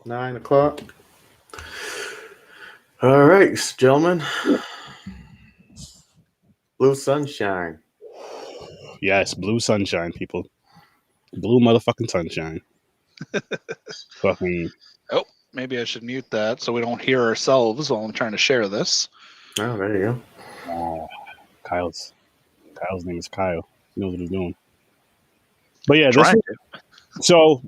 9 o'clock. All right, gentlemen. Blue Sunshine. Yes, blue sunshine, people. Blue motherfucking sunshine. Fucking. Oh, maybe I should mute that so we don't hear ourselves while I'm trying to share this. Oh, there you Kyle's name is Kyle. He knows what he's doing. But yeah, Trying so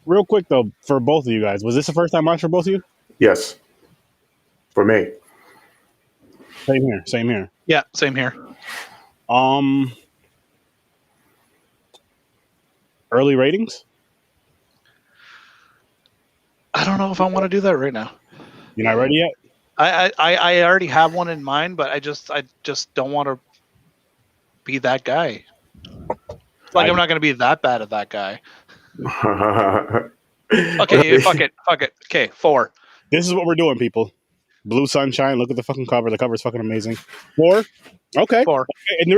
real quick though, for both of you guys, was this the first time watch for both of you? Yes. For me. Same here. Yeah, same here. Early ratings? I don't know if I want to do that right now. You're not ready yet? I already have one in mind, but I just don't want to be that guy. I'm not going to be that bad at that guy. Okay, fuck it. Okay, 4. This is what we're doing, people. Blue Sunshine. Look at the fucking cover. The cover is fucking amazing. 4. Okay. 4. Okay. And the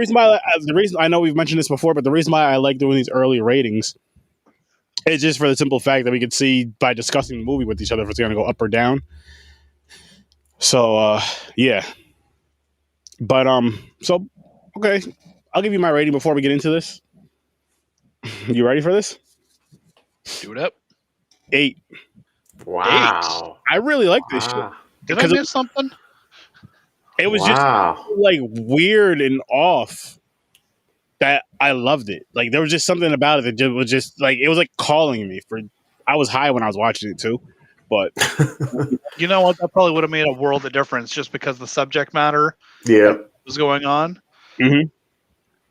reason I know we've mentioned this before, but the reason why I like doing these early ratings is just for the simple fact that we can see by discussing the movie with each other if it's going to go up or down. So yeah. But so okay, I'll give you my rating before we get into this. You ready for this? Do it up. 8. Wow. 8. I really like this shit. Did I miss something? It was just like weird and off that I loved it. Like there was just something about it that was just like it was like calling me for. I was high when I was watching it too, but you know what? That probably would have made a world of difference just because the subject matter was going on. Mm-hmm.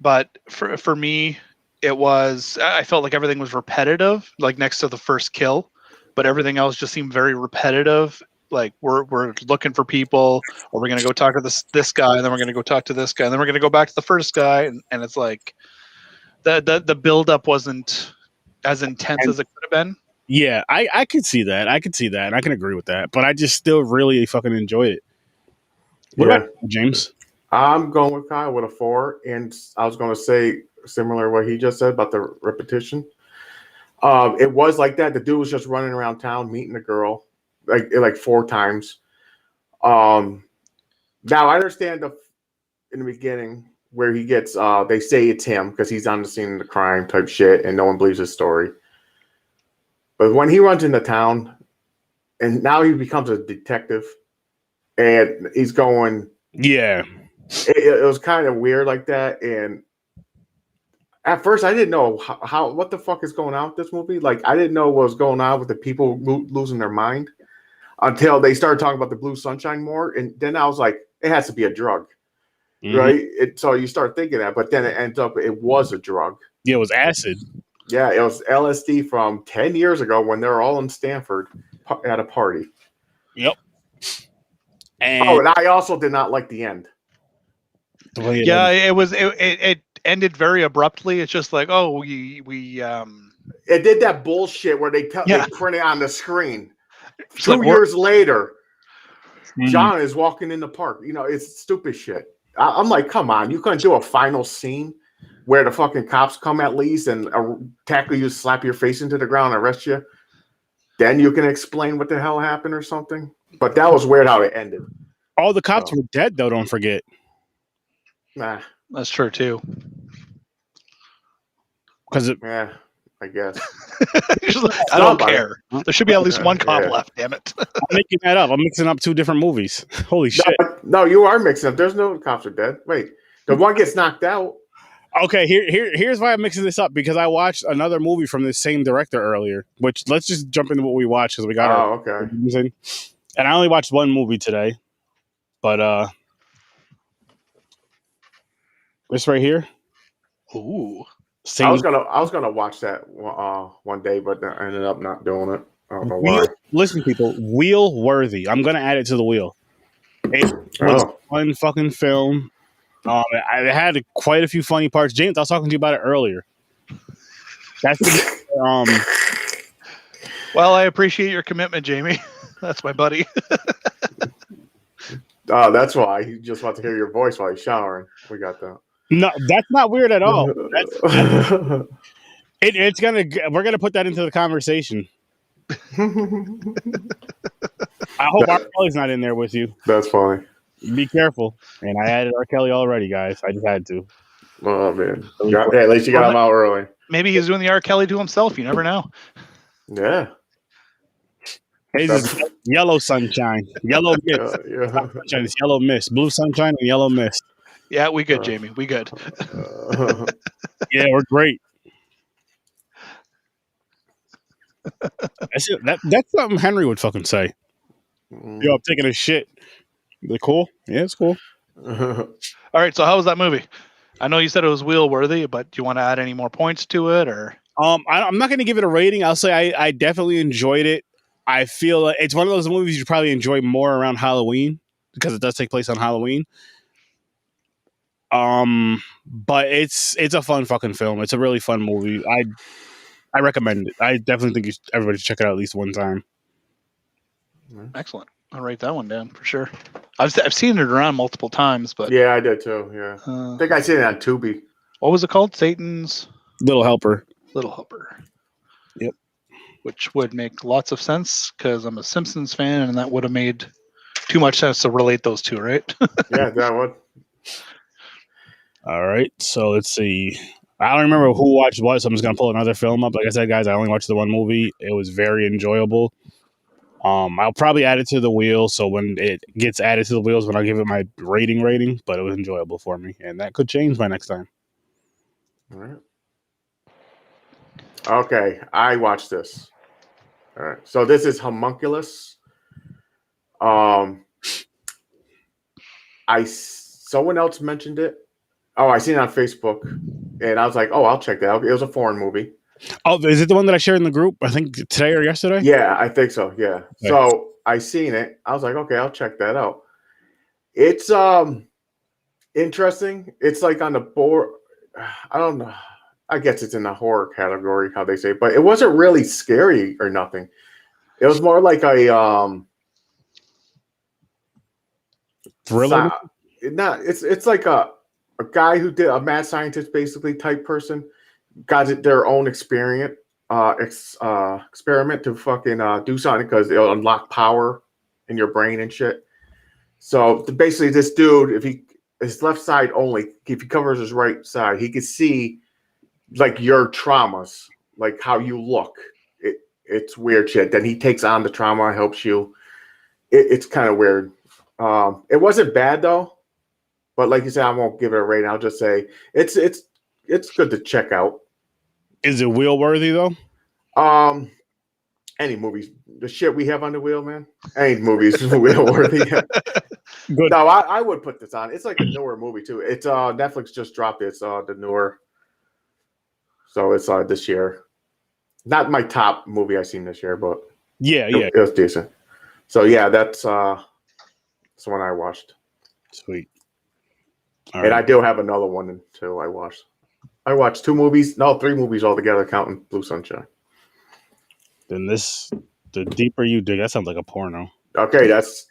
But for me, it was. I felt like everything was repetitive, like next to the first kill, but everything else just seemed very repetitive. Like we're looking for people, or we're gonna go talk to this guy, and then we're gonna go talk to this guy, and then we're gonna go back to the first guy, and it's like the build up wasn't as intense as it could have been. Yeah, I could see that. I can agree with that. But I just still really fucking enjoy it. What about you, James? I'm going with Kyle with a 4, and I was going to say similar to what he just said about the repetition. It was like that. The dude was just running around town meeting a girl. Like 4 times. Now I understand in the beginning where he gets they say it's him because he's on the scene of the crime type shit and no one believes his story. But when he runs into town and now he becomes a detective and he's going, yeah, it was kind of weird like that. And at first I didn't know how what the fuck is going on with this movie. Like I didn't know what was going on with the people losing their mind. Until they started talking about the blue sunshine more. And then I was like, it has to be a drug, right? So you start thinking that, but then it ends up, it was a drug. Yeah, it was acid. Yeah, it was LSD from 10 years ago when they were all in Stanford at a party. Yep. And I also did not like the end. It ended very abruptly. It's just like, oh, we It did that bullshit where they print it on the screen. 2 like, years later, John is walking in the park. You know, it's stupid shit. I'm like, come on, you couldn't do a final scene where the fucking cops come at least and tackle you, slap your face into the ground, and arrest you. Then you can explain what the hell happened or something. But that was weird how it ended. All the cops were dead, though. Don't forget. Nah, that's true too. Because yeah. I guess. I don't care. There should be at least one cop left, damn it. I'm making that up. I'm mixing up 2 different movies. Holy shit. No, you are mixing up. There's no cops are dead. Wait. The one gets knocked out. Okay, here's why I'm mixing this up. Because I watched another movie from the same director earlier. Which, let's just jump into what we watched. Because we got okay. And I only watched one movie today. But, this right here. Ooh. I was gonna watch that one day, but I ended up not doing it. I don't know why. Listen, people, wheel worthy. I'm gonna add it to the wheel. It was a fun fucking film. It had quite a few funny parts. James, I was talking to you about it earlier. That's Well, I appreciate your commitment, Jamie. That's my buddy. That's why he just wants to hear your voice while he's showering. We got that. No, that's not weird at all. We're gonna put that into the conversation. I hope R. Kelly's not in there with you. That's funny. Be careful. And I added R. Kelly already, guys. I just had to. Oh man. Hey, at least you got him out early. Maybe he's doing the R. Kelly to himself. You never know. Yeah. His is yellow sunshine. Yellow mist. Sunshine. It's yellow mist. Blue sunshine and yellow mist. Yeah, we good, Jamie. We good. Yeah, we're great. That's something Henry would fucking say. Yo, I'm taking a shit. Is it cool? Yeah, it's cool. All right, so how was that movie? I know you said it was wheel worthy, but do you want to add any more points to it, or? I'm not going to give it a rating. I'll say I definitely enjoyed it. I feel like it's one of those movies you probably enjoy more around Halloween because it does take place on Halloween. But it's a fun fucking film. It's a really fun movie. I recommend it. I definitely think everybody should check it out at least one time. Excellent. I'll write that one down for sure. I've seen it around multiple times, but yeah, I did too. Yeah, I think I seen it on Tubi. What was it called? Satan's Little Helper. Little Helper. Yep. Which would make lots of sense because I'm a Simpsons fan, and that would have made too much sense to relate those two, right? Yeah, that would. All right, so let's see. I don't remember who watched what, so I'm just gonna pull another film up. Like I said, guys, I only watched the one movie. It was very enjoyable. I'll probably add it to the wheel, so when it gets added to the wheels, when I give it my rating, but it was enjoyable for me, and that could change by next time. All right. Okay, I watched this. All right, so this is Homunculus. Someone else mentioned it. Oh, I seen it on Facebook, and I was like, "Oh, I'll check that out." It was a foreign movie. Oh, is it the one that I shared in the group? I think today or yesterday. Yeah, I think so. Yeah. Okay. So I seen it. I was like, "Okay, I'll check that out." It's interesting. It's like on the board. I don't know. I guess it's in the horror category, how they say, but it wasn't really scary or nothing. It was more like a thriller. It's like a guy who did a mad scientist basically type person got their own experiment to fucking do something because it'll unlock power in your brain and shit. So basically, this dude, his left side only, if he covers his right side, he can see like your traumas, like how you look. It's weird shit. Then he takes on the trauma, helps you. It's kind of weird. It wasn't bad though, but like you said, I won't give it a rating. I'll just say it's good to check out. Is it wheel worthy though? Any movies, the shit we have on the wheel, man. Any movies wheel worthy. Good. No, I would put this on. It's like a newer movie too. It's Netflix just dropped it. It's the newer. So it's this year. Not my top movie I've seen this year, but it was decent. So yeah, that's the one I watched. Sweet. All right. I do have another one too. I watched 3 movies. No, 3 movies altogether, counting Blue Sunshine. Then the deeper you dig, that sounds like a porno. Okay, that's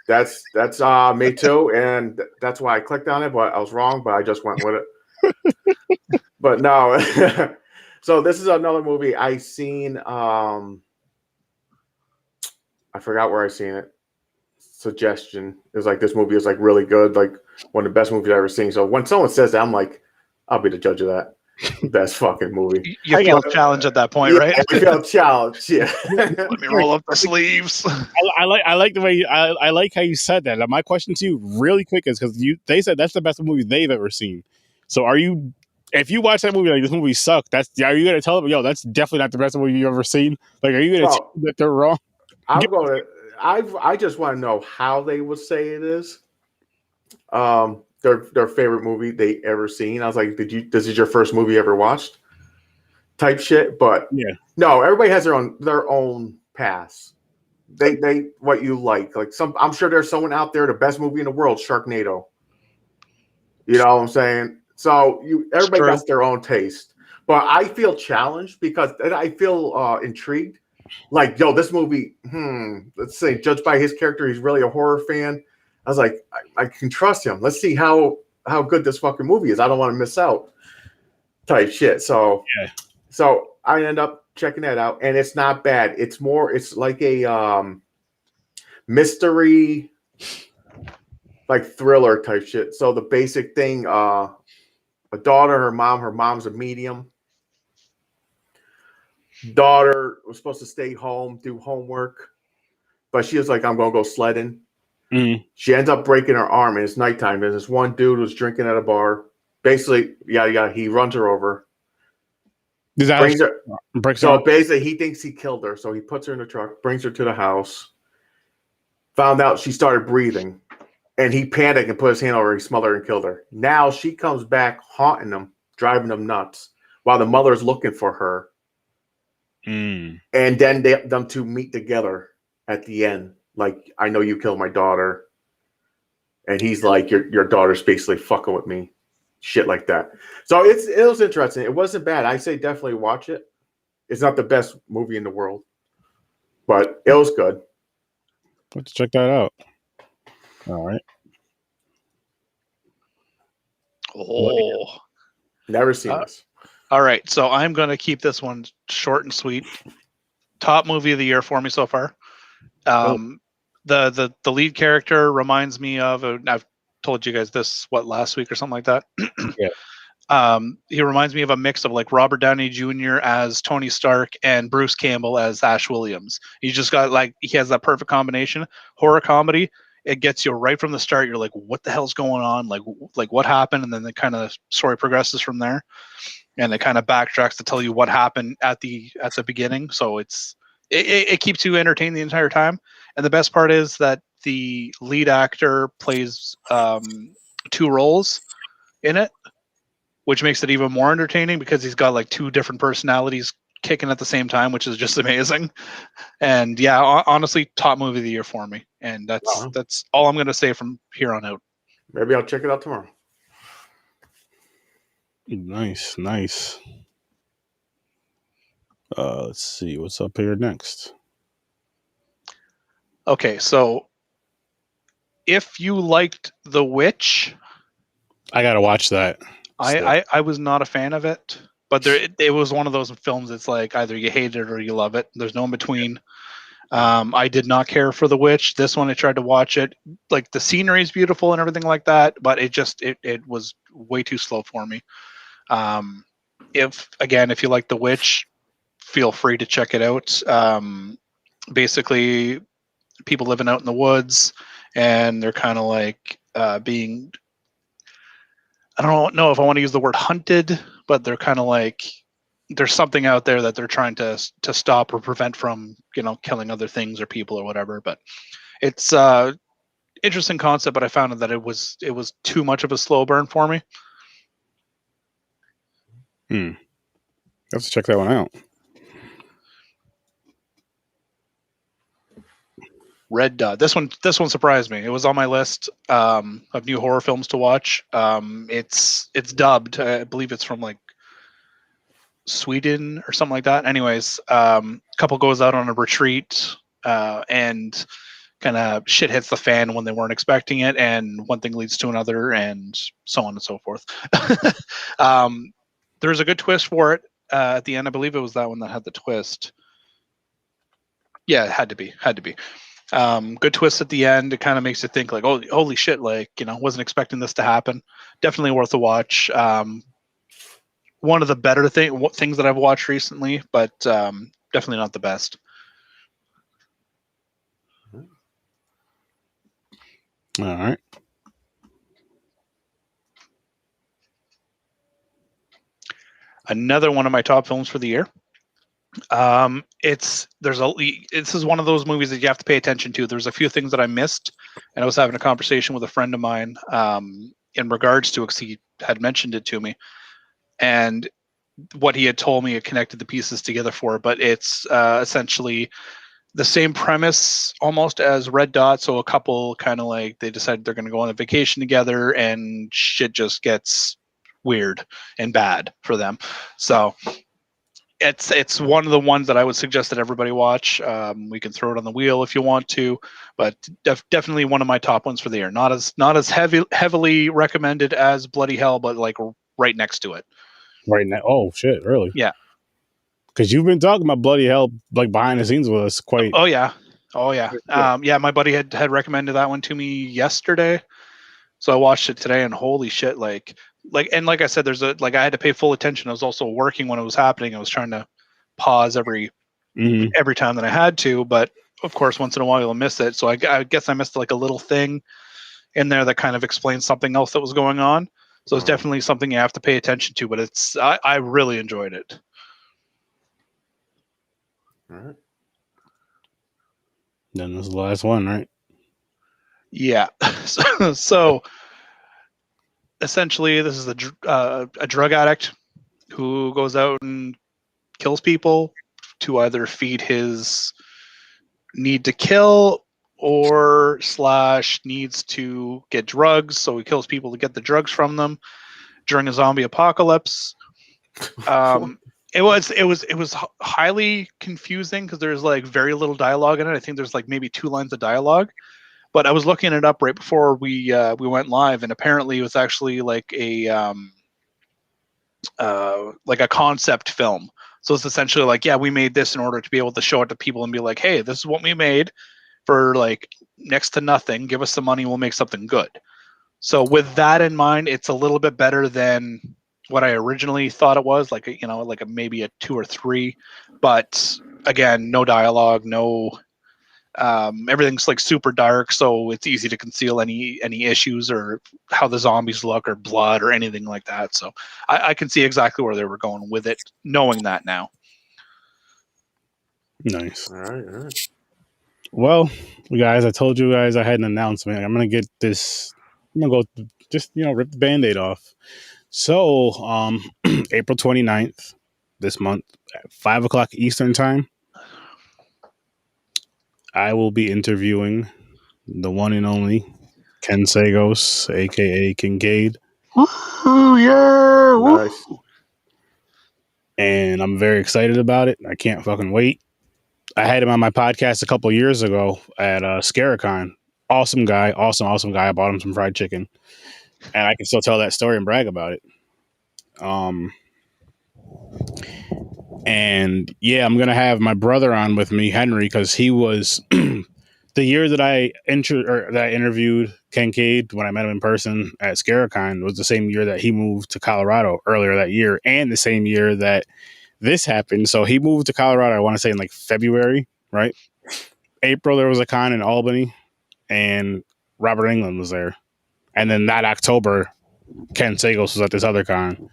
me too, and that's why I clicked on it, but I was wrong. But I just went with it. But no. So this is another movie I seen. I forgot where I seen it. Suggestion. It was like this movie is like really good, like one of the best movies I've ever seen. So when someone says that, I'm like, I'll be the judge of that. Best fucking movie. You feel challenged at that point, right? I feel challenged. Yeah. Let me roll up the sleeves. I like the way I like how you said that. My question to you, really quick, is because they said that's the best movie they've ever seen. So are you? If you watch that movie, like this movie sucked, are you gonna tell them, yo, that's definitely not the best movie you've ever seen? Like, are you gonna tell them that they're wrong? I just want to know how they would say it is. Their favorite movie they ever seen. I was like, this is your first movie you ever watched? Type shit. But yeah, no, everybody has their own paths. They what you like. Like I'm sure there's someone out there, the best movie in the world, Sharknado. You know what I'm saying? So everybody got their own taste. But I feel challenged because I feel intrigued. Like, yo, this movie, let's say, judged by his character, he's really a horror fan. I was like, I can trust him. Let's see how good this fucking movie is. I don't want to miss out. Type shit. So, yeah. So I end up checking that out, and it's not bad. It's like a mystery, like thriller type shit. So the basic thing, a daughter, her mom's a medium. Daughter was supposed to stay home, do homework, but she was like, I'm gonna go sledding. She ends up breaking her arm, and it's nighttime. There's this one dude who's drinking at a bar. Basically, he runs her over. Basically, he thinks he killed her, so he puts her in the truck, brings her to the house. Found out she started breathing, and he panicked and put his hand over her. He smothered her and killed her. Now she comes back haunting them, driving them nuts, while the mother's looking for her. And then them two meet together at the end. Like, I know you killed my daughter. And he's like, your daughter's basically fucking with me. Shit like that. So it was interesting. It wasn't bad. I say definitely watch it. It's not the best movie in the world, but it was good. Let's check that out. All right. Oh. Never seen this. All right. So I'm going to keep this one short and sweet. Top movie of the year for me so far. The lead character reminds me of, I've told you guys this, last week or something like that? Yeah. He reminds me of a mix of like Robert Downey Jr. as Tony Stark and Bruce Campbell as Ash Williams. He just got he has that perfect combination. Horror comedy. It gets you right from the start. You're like, what the hell's going on? Like what happened? And then the kind of story progresses from there. And it kind of backtracks to tell you what happened at the beginning. So it keeps you entertained the entire time. And the best part is that the lead actor plays 2 roles in it, which makes it even more entertaining because he's got like 2 different personalities kicking at the same time, which is just amazing. And yeah, honestly, top movie of the year for me. And that's all I'm going to say from here on out. Maybe I'll check it out tomorrow. Nice. Let's see what's up here next. Okay, so if you liked The Witch, I gotta watch that. I was not a fan of it, but it was one of those films. It's like either you hate it or you love it. There's no in between. I did not care for The Witch. This one, I tried to watch it. Like the scenery is beautiful and everything like that, but it was way too slow for me. If you like The Witch, feel free to check it out. Basically, people living out in the woods, and they're kind of like being, I don't know if I want to use the word hunted, but they're kind of like there's something out there that they're trying to stop or prevent from, killing other things or people or whatever. But it's interesting concept, but I found that it was too much of a slow burn for me. I have to check that one out. Red Dot. This one surprised me. It was on my list of new horror films to watch. It's dubbed. I believe it's from like Sweden or something like that. Anyways, couple goes out on a retreat and kind of shit hits the fan when they weren't expecting it, and one thing leads to another, and so on and so forth. There's a good twist for it at the end. I believe it was that one that had the twist. Yeah, it had to be. Good twist at the end. It kind of makes you think like, oh, holy shit, like, wasn't expecting this to happen. Definitely worth a watch. One of the better things that I've watched recently, but definitely not the best. All right. Another one of my top films for the year. This is one of those movies that you have to pay attention to. There's a few things that I missed, and I was having a conversation with a friend of mine in regards to it, because he had mentioned it to me, and what he had told me, it connected the pieces together for it. But it's essentially the same premise almost as Red Dot. So a couple kind of like, they decided they're going to go on a vacation together, and shit just gets weird and bad for them. So it's one of the ones that I would suggest that everybody watch. We can throw it on the wheel if you want to, but definitely one of my top ones for the year. Not as heavily recommended as Bloody Hell, but like right next to it. Right now. Oh shit! Really? Yeah. Because you've been talking about bloody hell like behind the scenes with us quite. Oh yeah. Yeah, my buddy had recommended that one to me yesterday. So I watched it today and holy shit, like I said, there's I had to pay full attention. I was also working when it was happening. I was trying to pause every time that I had to, but of course once in a while you'll miss it. So I guess I missed like a little thing in there that kind of explains something else that was going on. So it's definitely something you have to pay attention to, but I really enjoyed it. All right. Then this is the last one, right? Yeah. So essentially, this is a drug addict who goes out and kills people to either feed his need to kill or / needs to get drugs. So he kills people to get the drugs from them during a zombie apocalypse. It was highly confusing because there's like very little dialogue in it. I think there's like maybe 2 lines of dialogue. But I was looking it up right before we went live, and apparently it was actually like a concept film. So it's essentially like, yeah, we made this in order to be able to show it to people and be like, hey, this is what we made for like next to nothing. Give us some money, we'll make something good. So with that in mind, it's a little bit better than what I originally thought it was, like maybe a 2 or 3. But again, no dialogue, no. Everything's like super dark, so it's easy to conceal any issues or how the zombies look or blood or anything like that. So I can see exactly where they were going with it, knowing that now. Nice. All right. Well, guys, I told you guys I had an announcement. I'm gonna get this. I'm gonna go just rip the Band-Aid off. So April 29th this month at 5:00 Eastern time, I will be interviewing the one and only Ken Sagos, aka Kincaid. Woo, yeah! Nice. And I'm very excited about it. I can't fucking wait. I had him on my podcast a couple years ago at Scaricon. Awesome guy. Awesome guy. I bought him some fried chicken. And I can still tell that story and brag about it. And yeah, I'm going to have my brother on with me, Henry, because he was the year that I interviewed Kincaid when I met him in person at Scaricon was the same year that he moved to Colorado earlier that year, and the same year that this happened. So he moved to Colorado, I want to say in like February, right? April, there was a con in Albany, and Robert Englund was there. And then that October, Ken Sagos was at this other con.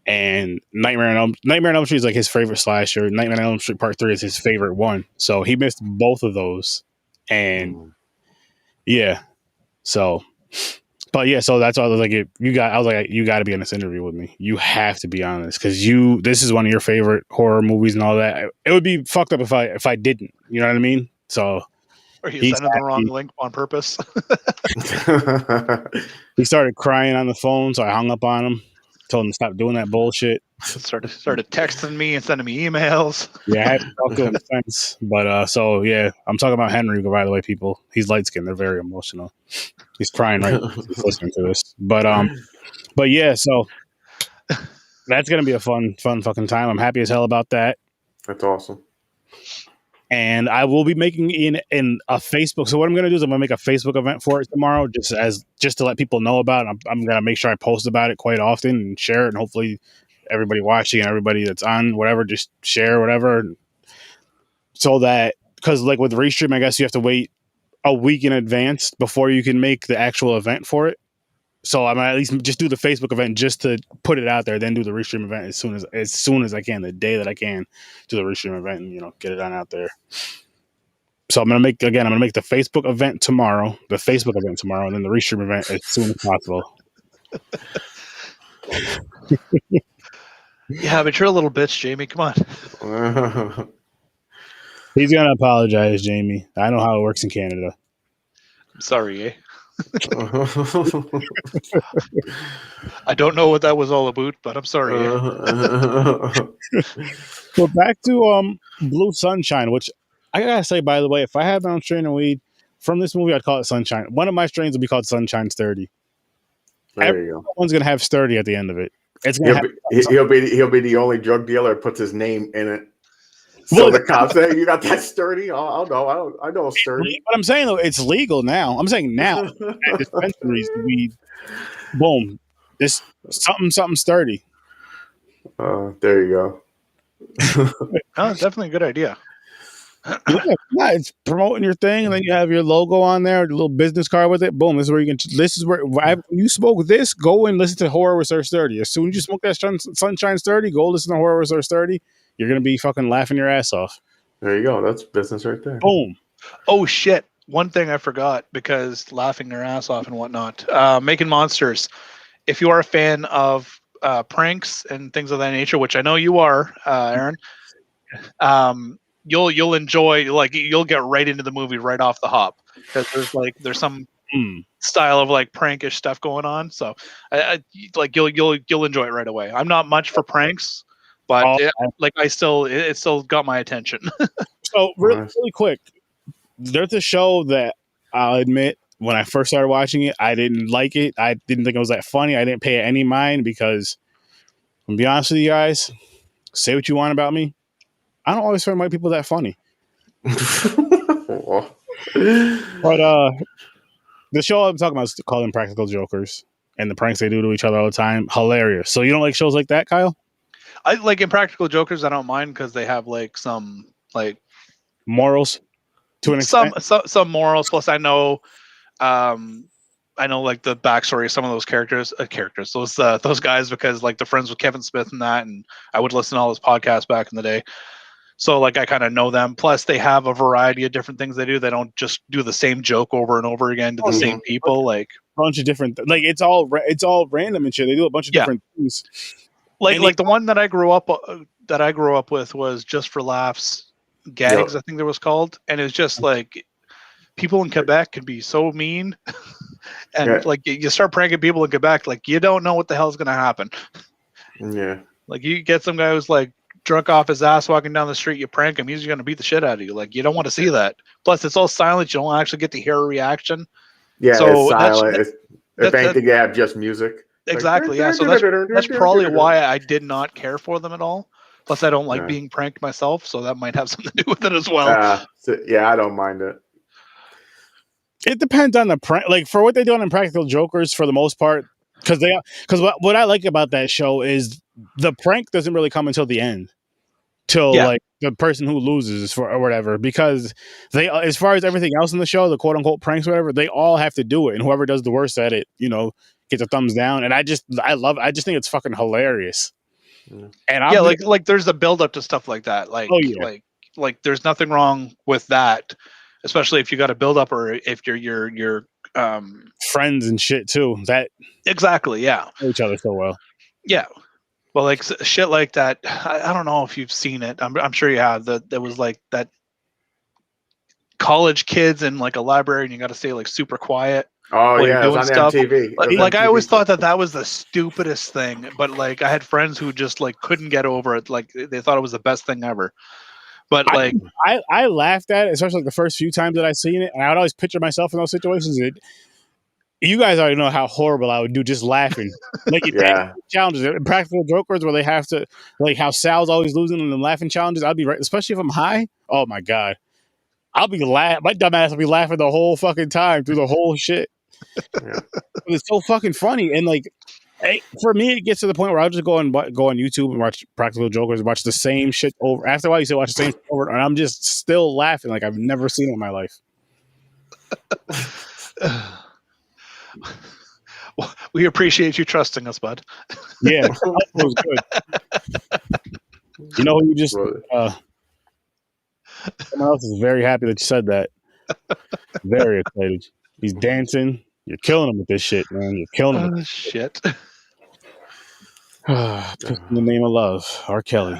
And Nightmare on Elm Street is like his favorite slasher. Nightmare on Elm Street Part 3 is his favorite one. So he missed both of those. And yeah. So, but yeah, so that's why I was like, you got to be in this interview with me. You have to be on this because this is one of your favorite horror movies and all that. It would be fucked up if I didn't. You know what I mean? So, or you sending the wrong link on purpose. He started crying on the phone, so I hung up on him. Told him to stop doing that bullshit. Started texting me and sending me emails. Yeah, I had to talk to him since. But so yeah, I'm talking about Henry, by the way, people. He's light skinned, they're very emotional. He's crying right now. He's listening to this. But yeah, so that's gonna be a fun fucking time. I'm happy as hell about that. That's awesome. And I will be making in a Facebook. So what I'm going to do is I'm going to make a Facebook event for it tomorrow, just to let people know about it. I'm going to make sure I post about it quite often and share it, and hopefully everybody watching and everybody that's on whatever, just share whatever. So that, because like with Restream, I guess you have to wait a week in advance before you can make the actual event for it. So I'm gonna at least just do the Facebook event just to put it out there, then do the Restream event as soon as I can, the day that I can do the Restream event and get it on out there. So I'm gonna make the Facebook event tomorrow, and then the Restream event as soon as possible. Yeah, but you're a little bitch, Jamie. Come on. He's gonna apologize, Jamie. I know how it works in Canada. I'm sorry, eh? I don't know what that was all about, but I'm sorry. Well, back to Blue Sunshine, which I gotta say, by the way, if I had my own strain of weed from this movie, I'd call it Sunshine. One of my strains would be called Sunshine Sturdy. There you go. Everyone's gonna have Sturdy at the end of it. It's gonna he'll be the only drug dealer that puts his name in it. So the cops say, "You got that sturdy?" Oh, I know sturdy. But I'm saying though, it's legal now. I'm saying now at dispensaries, we boom, this something sturdy. There you go. Oh, definitely a good idea. Yeah, it's promoting your thing, and then you have your logo on there, a little business card with it. Boom! This is where you can. This is where when you smoke this, go and listen to Horror Research 30. As soon as you smoke that Sunshine 30, go listen to Horror Research 30. You're gonna be fucking laughing your ass off. There you go. That's business right there. Boom. Oh shit! One thing I forgot because laughing your ass off and whatnot. Making Monsters. If you are a fan of pranks and things of that nature, which I know you are, Aaron, you'll enjoy. Like you'll get right into the movie right off the hop because there's some style of like prankish stuff going on. So you'll enjoy it right away. I'm not much for pranks, but it still got my attention. So really quick, there's a show that I'll admit when I first started watching it, I didn't like it. I didn't think it was that funny. I didn't pay it any mind because, to be honest with you guys, say what you want about me, I don't always find white people that funny. But the show I'm talking about is called Impractical Jokers, and the pranks they do to each other all the time, hilarious. So you don't like shows like that, Kyle? I like Impractical Jokers. I don't mind because they have like some like morals to an some extent. some morals. Plus, I know like the backstory of some of those characters, those guys, because like they're friends with Kevin Smith and that, and I would listen to all his podcasts back in the day. So like I kind of know them. Plus, they have a variety of different things they do. They don't just do the same joke over and over again to the same people. Like a bunch of different, like it's all random and shit. They do a bunch of different things. Like the one that I grew up with was Just for Laughs Gags, I think there was called, and it's just like people in Quebec can be so mean, and like you start pranking people in Quebec, like you don't know what the hell's gonna happen. Yeah, like you get some guy who's like drunk off his ass walking down the street, you prank him, he's gonna beat the shit out of you. Like you don't want to see that. Plus, it's all silent. You don't actually get to hear a reaction. Yeah, so it's silent. If anything, you have just music. Exactly. Yeah. So that's probably why I did not care for them at all. Plus, I don't like being pranked myself, so that might have something to do with it as well. Yeah, I don't mind it. It depends on the prank. Like for what they do on Impractical Jokers, for the most part, because what I like about that show is the prank doesn't really come until the end, like the person who loses or whatever. Because they, as far as everything else in the show, the quote unquote pranks, or whatever, they all have to do it, and whoever does the worst at it, gets a thumbs down. And I just think it's fucking hilarious. And like there's a build up to stuff like that. Like like there's nothing wrong with that, especially if you got a build up or if you're friends and shit too. That exactly, yeah, know each other so well. Yeah, well, like shit like that. I don't know if you've seen it. I'm sure you have. There was like that college kids in like a library, and you got to stay like super quiet. Oh yeah, it was on MTV. Like I always thought that was the stupidest thing, but like I had friends who just like couldn't get over it. Like they thought it was the best thing ever. But like I laughed at it, especially like the first few times that I seen it, and I would always picture myself in those situations. You guys already know how horrible I would do just laughing. Like challenges, Impractical Jokers, where they have to, like how Sal's always losing in the laughing challenges. I'd be right, especially if I'm high. Oh my god, I'll be laughing. My dumb ass will be laughing the whole fucking time through the whole shit. It's so fucking funny, and like for me, it gets to the point where I'll just go on YouTube and watch Practical Jokers and watch the same shit over. After a while, you say watch the same shit over, and I'm just still laughing like I've never seen it in my life. Well, we appreciate you trusting us, bud. Yeah, that was good. You know, you just someone else is very happy that you said that. Very excited. He's dancing. You're killing him with this shit, man. You're killing him. Shit. In the name of love, R. Kelly.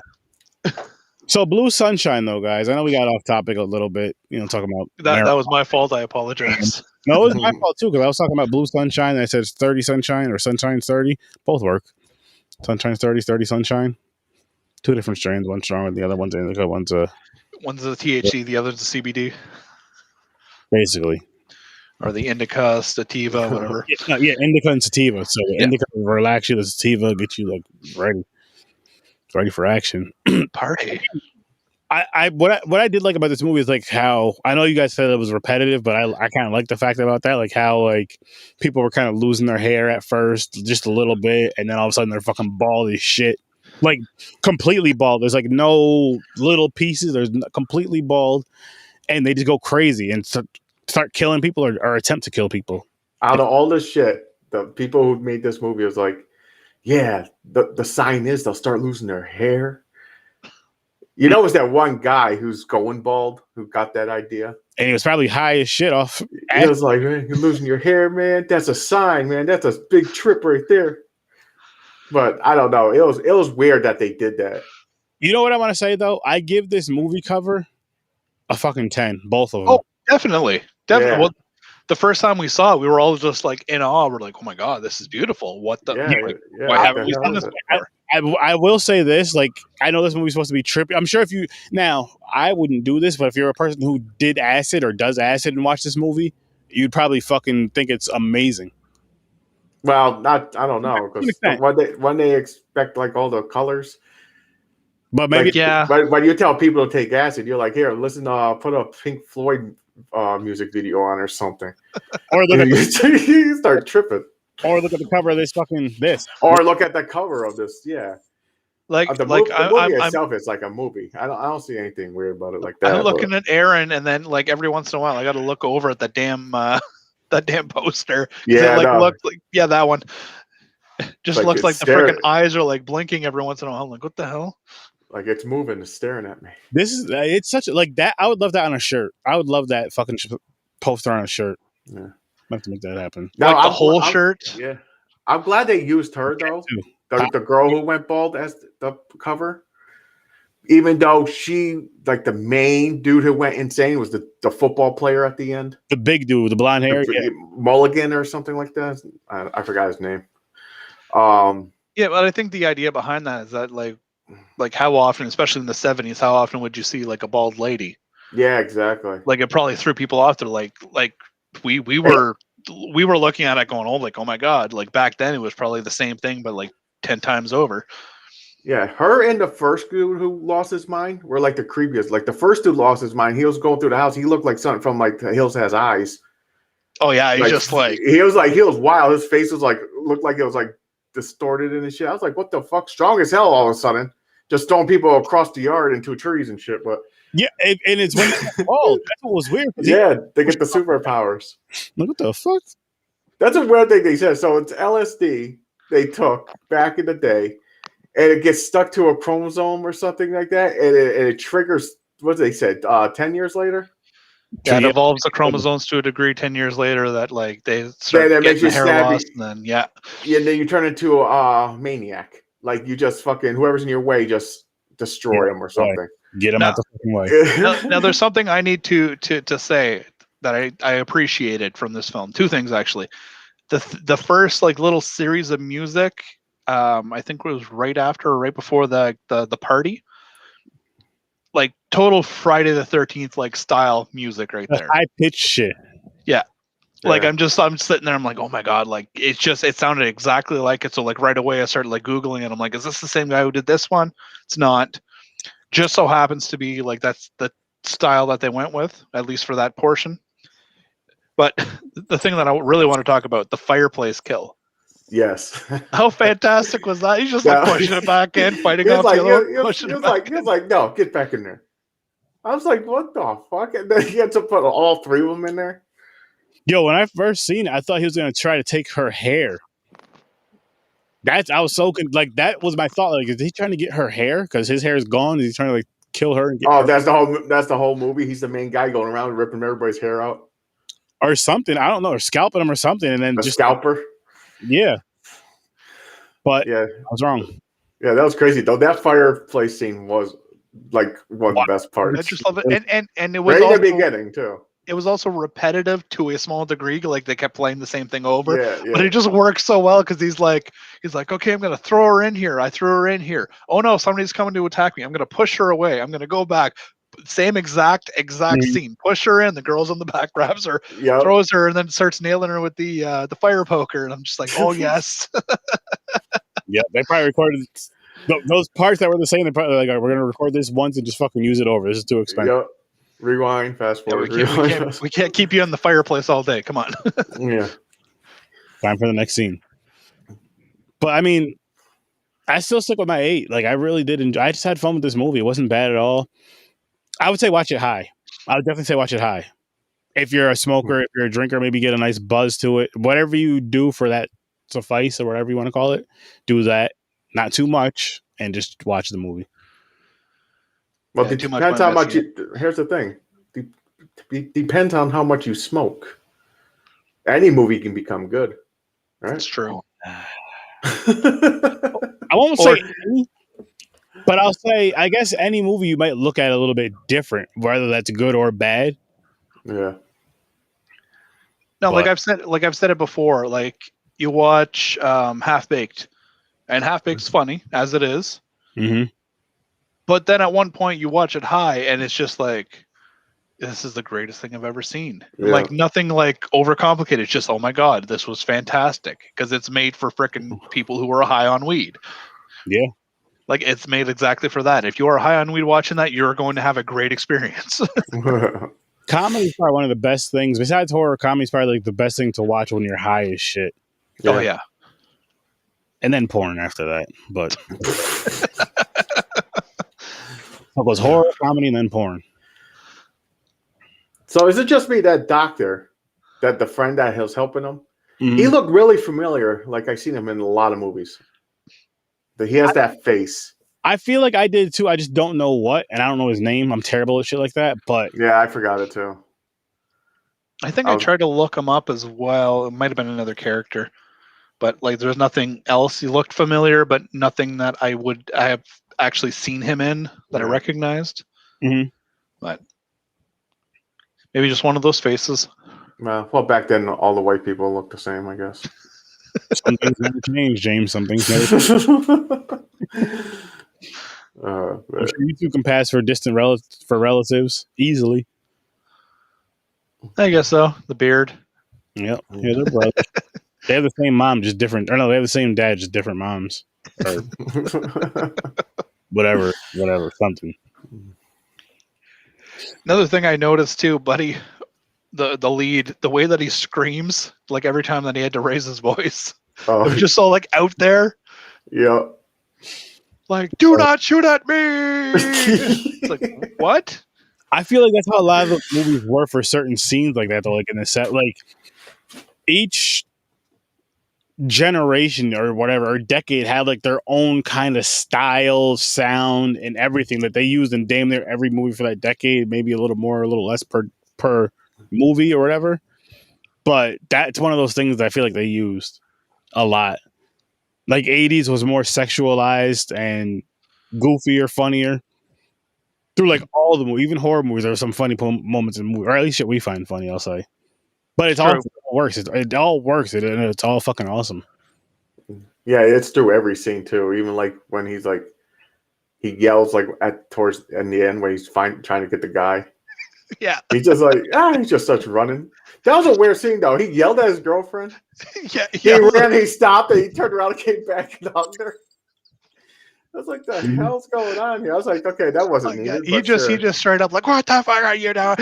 So Blue Sunshine, though, guys. I know we got off topic a little bit. Talking about that was my fault. I apologize. No, it was my fault too, because I was talking about Blue Sunshine and I said 30 Sunshine or Sunshine's 30. Both work. Sunshine's 30 Sunshine. Two different strains. One's stronger than the other. One's indica. One's a THC. The other's a CBD. Basically. or the indica, sativa, whatever. Yeah, indica and sativa. So the Yeah. indica will relax you, the sativa get you like ready for action. Party. What I did like about this movie is like how I know you guys said it was repetitive, but I kind of like the fact about that, like how like people were kind of losing their hair at first, just a little bit, and then all of a sudden they're fucking bald as shit, like completely bald. There's like no little pieces. There's completely bald, and they just go crazy and start killing people or attempt to kill people. Out of all this shit, the people who made this movie was like, yeah, the sign is they'll start losing their hair. You know, it's that one guy who's going bald who got that idea. And he was probably high as shit off. He was like, man, you're losing your hair, man. That's a sign, man. That's a big trip right there. But I don't know. It was weird that they did that. You know what I want to say, though? I give this movie cover a fucking 10, both of them. Oh, definitely. Yeah. Well, the first time we saw it, we were all just like in awe. We're like, oh my God, this is beautiful. What the? Why haven't we seen this before? I will say this, like, I know this movie's supposed to be trippy. I'm sure I wouldn't do this, but if you're a person who did acid or does acid and watch this movie, you'd probably fucking think it's amazing. Well, I don't know, because when they expect like all the colors. But maybe, like, when you tell people to take acid, you're like, here, listen, put a Pink Floyd music video on or something. Or look at you start tripping. Or look at the cover of this. Or look at the cover of this. Yeah. The movie itself is like a movie. I don't see anything weird about it like that. I'm looking at Aaron, and then like every once in a while, I got to look over at that damn poster. Yeah, looks like that one. Just like looks like the freaking eyes are like blinking every once in a while. I'm like, what the hell? Like it's moving, it's staring at me. It's such like that. I would love that on a shirt. I would love that fucking poster on a shirt. Yeah. I have to make that happen. Now, like the whole shirt. Yeah, I'm glad they used her though. The girl who went bald as the cover, even though she like the main dude who went insane was the football player at the end. The big dude with the blonde hair, Mulligan or something like that. I forgot his name. Yeah, but I think the idea behind that is that like how often, especially in the 70s, how often would you see like a bald lady? Yeah, exactly. Like it probably threw people off. They're like we were looking at it going, oh my God, like back then it was probably the same thing but like 10 times over. Yeah, her and the first dude who lost his mind were like the creepiest. Like the first dude lost his mind. He was going through the house. He looked like something from like Hills Has Eyes. Oh yeah, he's just like he was wild. His face was like looked like it was like distorted and shit. I was like, what the fuck? Strong as hell all of a sudden. Just throwing people across the yard into trees and shit. But yeah, and it's when that's what was weird. Yeah, they get the superpowers. Like, what the fuck? That's a weird thing they said. So it's LSD they took back in the day, and it gets stuck to a chromosome or something like that, and it triggers what they said 10 years later. Yeah, it evolves the chromosomes to a degree 10 years later that like they start getting the hair loss, and then and then you turn into a maniac. Like you just fucking whoever's in your way, just destroy them or something. Get them out the fucking way. Now there's something I need to say that I appreciated from this film. Two things actually. The first like little series of music, I think it was right after or right before the party. Like total Friday the 13th like style music right there. High pitched shit. Yeah. Like I'm sitting there, I'm like, oh my God, like it sounded exactly like it. So like right away I started like Googling it. I'm like, is this the same guy who did this one? It's not. Just so happens to be like that's the style that they went with, at least for that portion. But the thing that I really want to talk about, the fireplace kill. Yes. How fantastic was that? He's just like pushing it back in, fighting off the other, pushing it back in. He was like, no, get back in there. I was like, what the fuck? And then he had to put all three of them in there. Yo, when I first seen it, I thought he was going to try to take her hair. I was so like that was my thought. Like, is he trying to get her hair because his hair is gone? Is he trying to like kill her? And get her? That's the whole movie. He's the main guy going around ripping everybody's hair out or something. I don't know, or scalping him or something, and then just scalper. Yeah, but yeah, I was wrong. Yeah, that was crazy though. That fireplace scene was like one of the best parts. I just love it, and it was right in the beginning too. It was also repetitive to a small degree. Like they kept playing the same thing over, yeah. But it just works so well because he's like, okay, I'm gonna throw her in here. I threw her in here. Oh no, somebody's coming to attack me. I'm gonna push her away. I'm gonna go back. same exact scene. Push her in, the girl's on the back, grabs her, throws her, and then starts nailing her with the fire poker. And I'm just like, oh yes. Yeah, they probably recorded those parts that were the same. They probably like, we're gonna record this once and just fucking use it over. This is too expensive. Yep. Rewind, fast forward. We can't keep you in the fireplace all day. Come on. Yeah. Time for the next scene. But I mean, I still stick with my 8. Like I really did enjoy. I just had fun with this movie. It wasn't bad at all. I would say watch it high. I would definitely say watch it high. If you're a smoker, if you're a drinker, maybe get a nice buzz to it. Whatever you do for that suffice or whatever you want to call it, do that. Not too much, and just watch the movie. Well, it depends how much you. Here's the thing. Depends on how much you smoke. Any movie can become good. Right? That's true. I won't say any, but I'll say I guess any movie you might look at a little bit different, whether that's good or bad. Yeah. No, like I've said it before. Like you watch Half Baked, and Half Baked's funny as it is. Mm-hmm. But then at one point you watch it high, and it's just like, this is the greatest thing I've ever seen. Yeah. Like nothing like overcomplicated. It's just, oh my God, this was fantastic because it's made for frickin' people who are high on weed. Yeah. Like it's made exactly for that. If you are high on weed watching that, you're going to have a great experience. Comedy is probably one of the best things. Besides horror, comedy is probably like the best thing to watch when you're high as shit. Yeah. Oh yeah. And then porn after that. But it was horror, comedy, and then porn. So is it just me, that doctor, that the friend that was helping him? Mm-hmm. He looked really familiar. Like I've seen him in a lot of movies. He has that face. I feel like I did too. I just don't know what, and I don't know his name. I'm terrible at shit like that. But yeah, I forgot it too. I think I tried to look him up as well. It might have been another character, but like there's nothing else. He looked familiar, but nothing that I have actually seen him in that I recognized. Mm-hmm. But maybe just one of those faces. Well, back then all the white people looked the same, I guess. Some things never change, James. Some things never change. I'm sure you two can pass for distant relatives easily. I guess so. The beard. Yep. Yeah, they're brothers. They have the same mom, just different. Or no, they have the same dad, just different moms. Or whatever, something. Another thing I noticed too, buddy, the lead, the way that he screams, like every time that he had to raise his voice, it was just so like out there. Yeah. Like, do not shoot at me. It's like, what? I feel like that's how a lot of the movies were for certain scenes like that, though. Like in the set, like each generation or whatever, or decade had like their own kind of style, sound, and everything that they used in damn near every movie for that decade. Maybe a little more, a little less per movie or whatever. But that's one of those things that I feel like they used a lot. Like 80s was more sexualized and goofier, funnier. Through like all the movies, even horror movies, there were some funny moments in the movie, or at least shit we find funny, I'll say. But it all works. It all works, and it's all fucking awesome. Yeah, it's through every scene too. Even like when he's like, he yells like towards in the end when he's trying to get the guy. Yeah, he's just like he just starts running. That was a weird scene though. He yelled at his girlfriend. Yeah, he ran. He stopped and he turned around and came back and hugged her. I was like, the hell's going on here? I was like, okay, that wasn't needed. He just straight up like, what the fuck are you doing?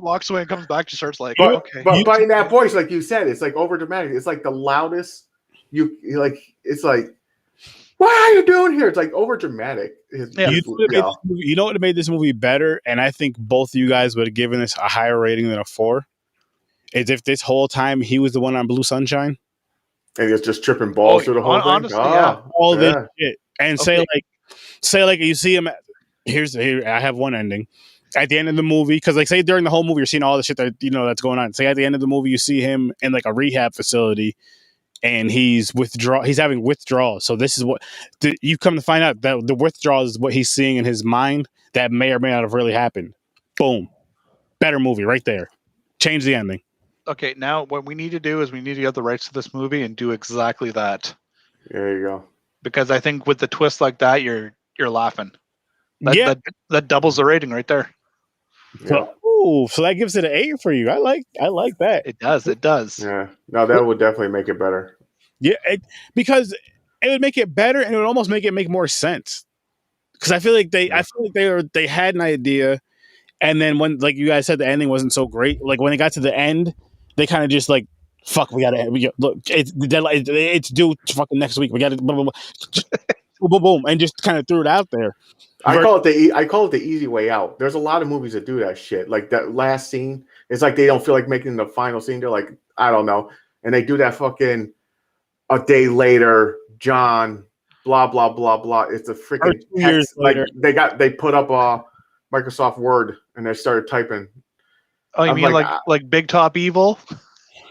Walks away and comes back. Just starts like, okay. But in that voice, like you said, it's like over dramatic. It's like the loudest. You like, it's like, what are you doing here? It's like over dramatic. You know what made this movie better? And I think both of you guys would have given this a higher rating than a 4. Is if this whole time he was the one on Blue Sunshine. And it's just tripping balls through the whole thing. Honestly, yeah. All this shit. And say like you see him. Here, I have one ending. At the end of the movie, because like say during the whole movie, you're seeing all the shit that that's going on. Say at the end of the movie, you see him in like a rehab facility, and he's having withdrawals. So this is what you come to find out that the withdrawals is what he's seeing in his mind that may or may not have really happened. Boom, better movie right there. Change the ending. Okay, now what we need to do is we need to get the rights to this movie and do exactly that. There you go. Because I think with the twist like that, you're laughing. That doubles the rating right there. So, so that gives it an 8 for you. I like that. It does. Yeah. No, that would definitely make it better. Yeah, because it would make it better, and it would almost make it make more sense. Because I feel like they had an idea, and then when, like you guys said, the ending wasn't so great. Like when it got to the end, they kind of just like, fuck, look, it's the deadline. It's due fucking next week. We got to boom, boom, boom, and just kind of threw it out there. I call it the easy way out. There's a lot of movies that do that shit. Like that last scene, it's like they don't feel like making the final scene. They're like, I don't know, and they do that fucking a day later, John, blah blah blah blah. It's a freaking 2 years like later. they put up Microsoft Word and they started typing. Oh, you mean like Big Top Evil?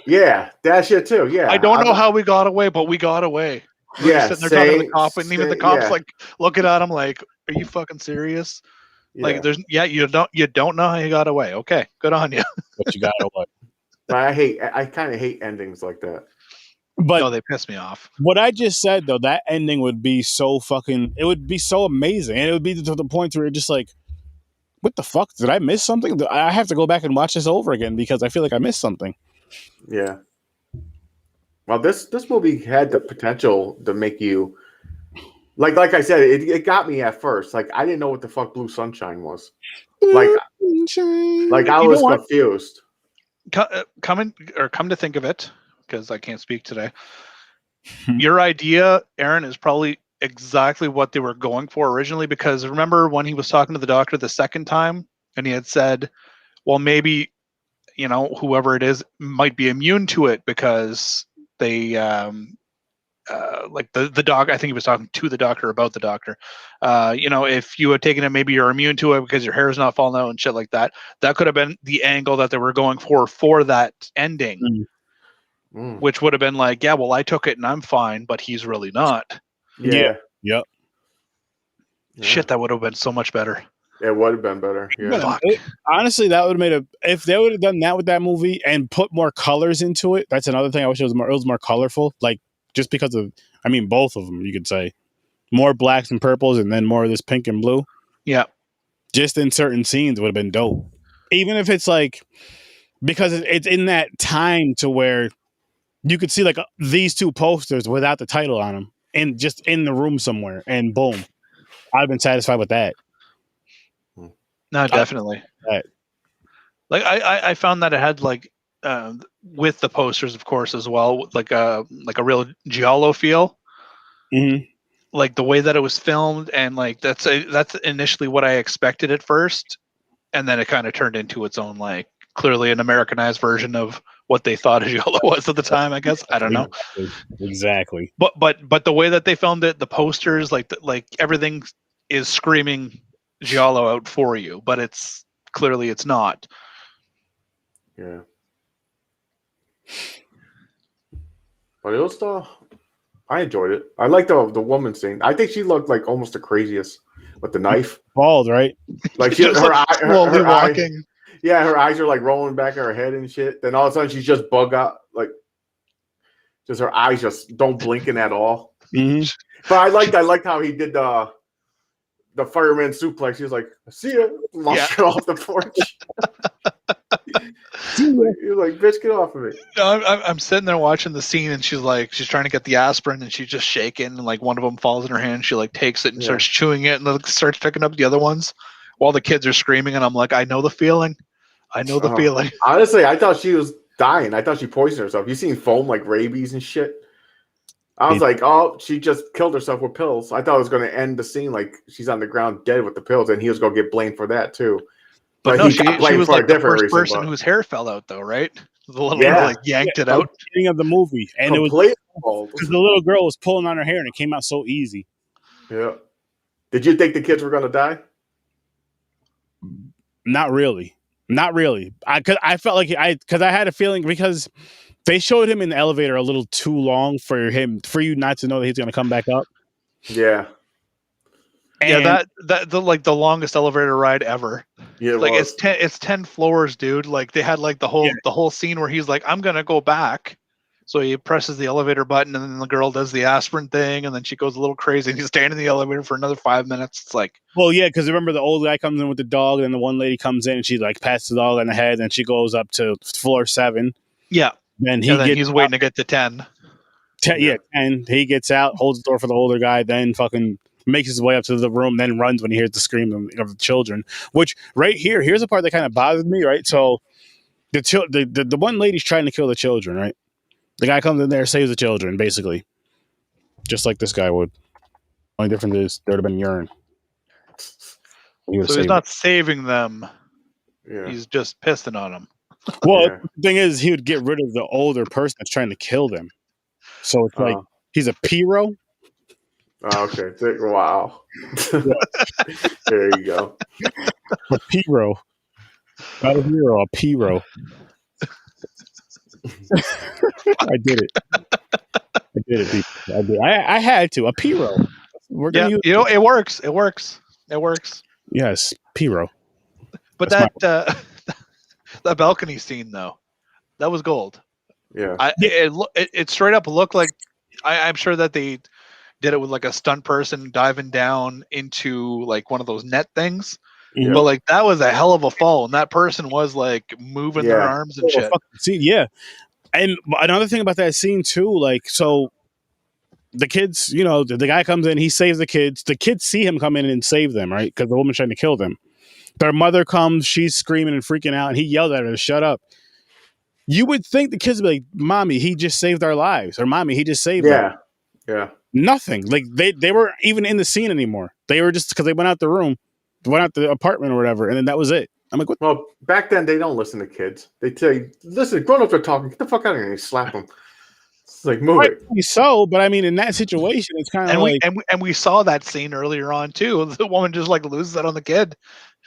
Yeah, that shit too. Yeah, I don't know how we got away, but we got away. Yeah, sitting there talking to the cop, and even the cops like looking at him like, "Are you fucking serious?" Yeah. Like, you don't know how you got away. Okay, good on you. But you got away. I kind of hate endings like that. But no, they piss me off. What I just said though, that ending would be so it would be so amazing, and it would be to the point where you're just like, what the fuck? Did I miss something? I have to go back and watch this over again because I feel like I missed something. Yeah. Well, this movie had the potential to make you like I said, it got me at first. Like I didn't know what the fuck Blue Sunshine was. Like I was confused. Come to think of it, because I can't speak today. Your idea, Aaron, is probably exactly what they were going for originally, because remember when he was talking to the doctor the second time and he had said, well, maybe, whoever it is might be immune to it because they like the dog, I think he was talking to the doctor about the doctor. If you had taken it, maybe you're immune to it because your hair is not falling out and shit like that. That could have been the angle that they were going for that ending, which would have been like, yeah, well, I took it and I'm fine, but he's really not. Yeah. Yep. Shit, that would have been so much better. It would have been better. Yeah. Honestly, that would have if they would have done that with that movie and put more colors into it. That's another thing. I wish it was more colorful. Like just because of, both of them, you could say more blacks and purples, and then more of this pink and blue. Yeah. Just in certain scenes would have been dope. Even if it's like, because it's in that time to where you could see like these two posters without the title on them and just in the room somewhere, and boom, I've been satisfied with that. No, definitely. Like I found that it had like with the posters, of course, as well, like a real giallo feel. Mm-hmm. Like the way that it was filmed, and like that's initially what I expected at first, and then it kind of turned into its own, like clearly an Americanized version of what they thought a giallo was at the time. I guess I don't know exactly. But the way that they filmed it, the posters, like everything is screaming giallo out for you, but it's clearly it's not. Yeah. But it was I enjoyed it. I liked the woman scene. I think she looked like almost the craziest with the knife. Bald, right? Like her eyes, yeah, her eyes are like rolling back in her head and shit. Then all of a sudden she's just bug out, like just her eyes just don't blinking at all. Mm-hmm. But I liked how he did the fireman suplex. He was like, "See ya," launched it off the porch. You're like, bitch, get off of it. No, I'm sitting there watching the scene, and she's trying to get the aspirin, and she's just shaking, and like one of them falls in her hand. She like takes it and starts chewing it, and starts picking up the other ones while the kids are screaming. And I'm like, I know the feeling. I know the feeling. Honestly, I thought she was dying. I thought she poisoned herself. You seen foam like rabies and shit? I was like, oh, she just killed herself with pills. I thought it was going to end the scene like she's on the ground dead with the pills, and he was going to get blamed for that too. But no, she was like the first person whose hair fell out, though, right? The little girl like yanked it out. Beginning of the movie, and it was because the little girl was pulling on her hair, and it came out so easy. Yeah. Did you think the kids were going to die? Not really. I felt like I had a feeling because they showed him in the elevator a little too long for you not to know that he's going to come back up. Yeah. And that the longest elevator ride ever. Yeah, like it's 10 floors, dude. Like they had like the whole scene where he's like, I'm gonna go back, So he presses the elevator button, and then the girl does the aspirin thing, and then she goes a little crazy, and he's standing in the elevator for another 5 minutes. It's like, well, yeah, because remember the old guy comes in with the dog, and then the one lady comes in and she like pats the dog on the head, and she goes up to floor 7. yeah. Then he's waiting to get to 10. 10, and he gets out, holds the door for the older guy, then fucking makes his way up to the room, then runs when he hears the scream of the children. Which here's the part that kind of bothered me, right? So the one lady's trying to kill the children, right? The guy comes in there, saves the children, basically, just like this guy would. Only difference is there would have been urine. So he's not saving them. Yeah. He's just pissing on them. Well, the thing is, he would get rid of the older person that's trying to kill them. So it's like he's a Piro. Okay. Wow. There you go. A Piro. Not a hero, a Piro. I did it. People. I had to. A Piro. We're gonna use it works. It works. Yes, Piro. But that balcony scene, though, that was gold. Yeah. It straight up looked like I'm sure that they did it with like a stunt person diving down into like one of those net things. Yeah. But like that was a hell of a fall, and that person was like moving their arms and shit. See, yeah. And another thing about that scene too, like, so the kids, the guy comes in, he saves the kids. The kids see him come in and save them, right? Because the woman's trying to kill them. Their mother comes, she's screaming and freaking out, and he yelled at her to shut up. You would think the kids would be like, "Mommy, he just saved our lives," or "Mommy, he just saved them." Yeah. Nothing. Like they weren't even in the scene anymore. They were just because they went out the apartment or whatever, and then that was it. I'm like, what? Well, back then they don't listen to kids. They tell you, listen, grown-ups are talking. Get the fuck out of here! And you slap them. It's like, move it. So, but I mean, in that situation, it's kind of like, and we saw that scene earlier on too. The woman just like loses it on the kid.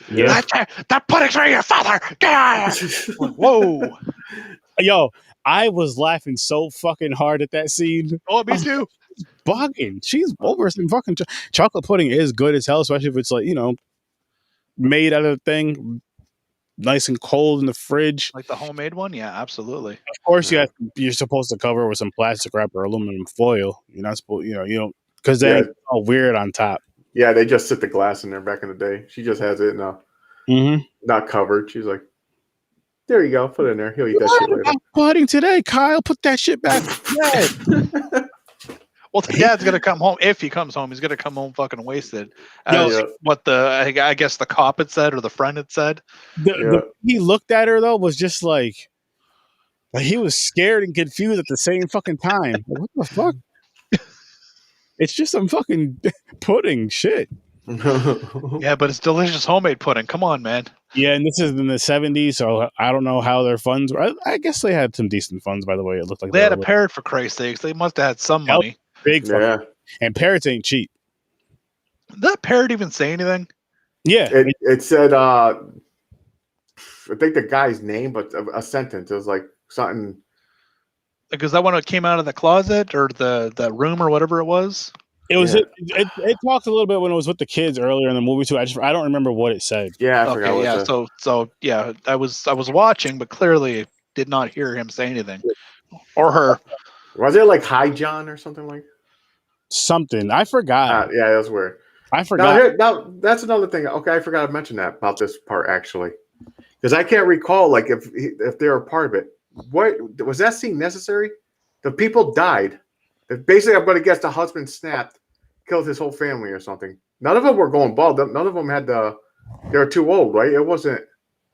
Yeah, that pudding's for your father. Like, whoa, yo, I was laughing so fucking hard at that scene. Oh, me too. Bugging. She's over some fucking chocolate pudding is good as hell, especially if it's like made out of the thing, nice and cold in the fridge, like the homemade one. Yeah, absolutely. Of course, you're supposed to cover it with some plastic wrap or aluminum foil. You're not supposed, you don't, because then it's all weird on top. Yeah, they just sit the glass in there back in the day. She just has it now, not covered. She's like, there you go, put it in there. He'll eat that shit later. Pudding today, Kyle. Put that shit back. Well, the dad's gonna come home. If he comes home, he's gonna come home fucking wasted. What I guess the cop had said or the friend had said. He looked at her though was just like he was scared and confused at the same fucking time. Like, what the fuck? It's just some fucking pudding shit. Yeah, but it's delicious homemade pudding. Come on, man. Yeah, and this is in the 70s, so I don't know how their funds were. I guess they had some decent funds, by the way. It looked like they had a parrot, for Christ's sakes. They must have had some money. Big fun. And parrots ain't cheap. Did that parrot even say anything? Yeah. It said, I think the guy's name, but a sentence. It was like something. Because that one that came out of the closet or the room or whatever it was. It was. It talked a little bit when it was with the kids earlier in the movie too. I don't remember what it said. Yeah, I forgot. Yeah. So yeah, I was watching, but clearly did not hear him say anything or her. Was it like Hi John or something like? Something I forgot. Yeah, that's weird. I forgot. Now that's another thing. Okay, I forgot to mention that about this part actually, because I can't recall like if they were a part of it. What was that scene necessary? The people died. Basically, I'm going to guess the husband snapped, killed his whole family or something. None of them were going bald. None of them had they were too old, right? It wasn't.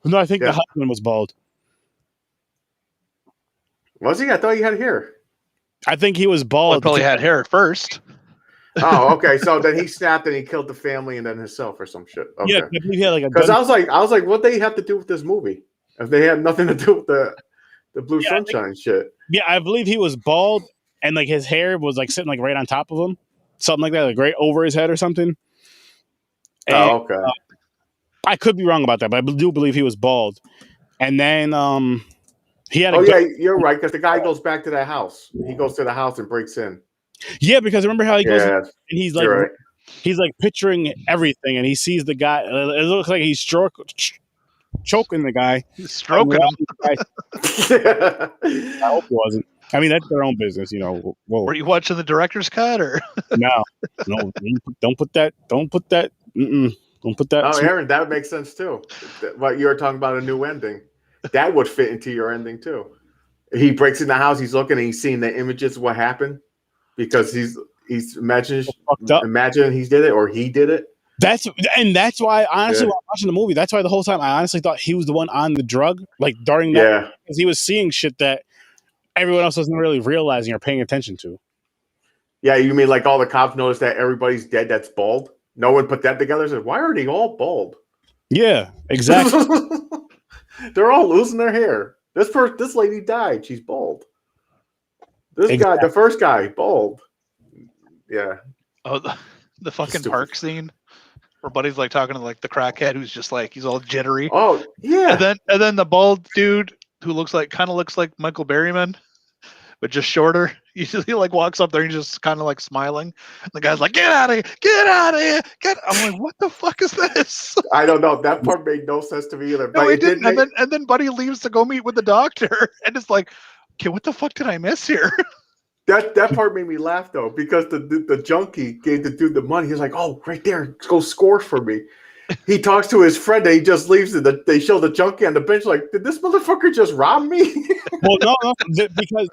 No, I think the husband was bald. Was he? I thought he had hair. I think he was bald. Well, probably had hair at first. Oh, okay. So then he snapped and he killed the family and then himself or some shit. Okay. Yeah, he had like a. Because I was like, what do they have to do with this movie? If they had nothing to do with the Blue Sunshine shit. Yeah, I believe he was bald and like his hair was like sitting like right on top of him, something like that, like right over his head or something. And, okay. I could be wrong about that, but I do believe he was bald. And then he had. Yeah, you're right. Because the guy goes back to that house. He goes to the house and breaks in. Yeah, because remember how he goes and he's like, right. He's like picturing everything, and he sees the guy. It looks like he's choking the guy. He's stroking him. I hope he wasn't. I mean, that's their own business, you know. Whoa. Were you watching the director's cut or? No, don't put that. Don't put that. Don't put that. Oh, Aaron, that would make sense too. What you were talking about, a new ending, that would fit into your ending too. He breaks in the house, he's looking, and he's seeing the images of what happened because he's imagining he did it or he did it. That's why honestly, while watching the movie, that's why the whole time I honestly thought he was the one on the drug, like during that, because he was seeing shit that everyone else wasn't really realizing or paying attention to. Yeah, you mean like all the cops noticed that everybody's dead that's bald? No one put that together and said, why are they all bald? Yeah, exactly. They're all losing their hair. This lady died. She's bald. This guy, the first guy, bald. Yeah. Oh, the fucking park scene where Buddy's like talking to like the crackhead who's just like he's all jittery. Oh yeah. And then the bald dude who kind of looks like Michael Berryman, but just shorter. He like walks up there and he's just kind of like smiling. And the guy's like, "Get out of here! Get out of here!" I'm like, "What the fuck is this?" I don't know. That part made no sense to me either. No, it didn't. And then Buddy leaves to go meet with the doctor, and it's like, okay, what the fuck did I miss here? That part made me laugh though, because the junkie gave the dude the money. He's like, "Oh, right there, go score for me." He talks to his friend and he just leaves it. They show the junkie on the bench like, did this motherfucker just rob me? Well, no, because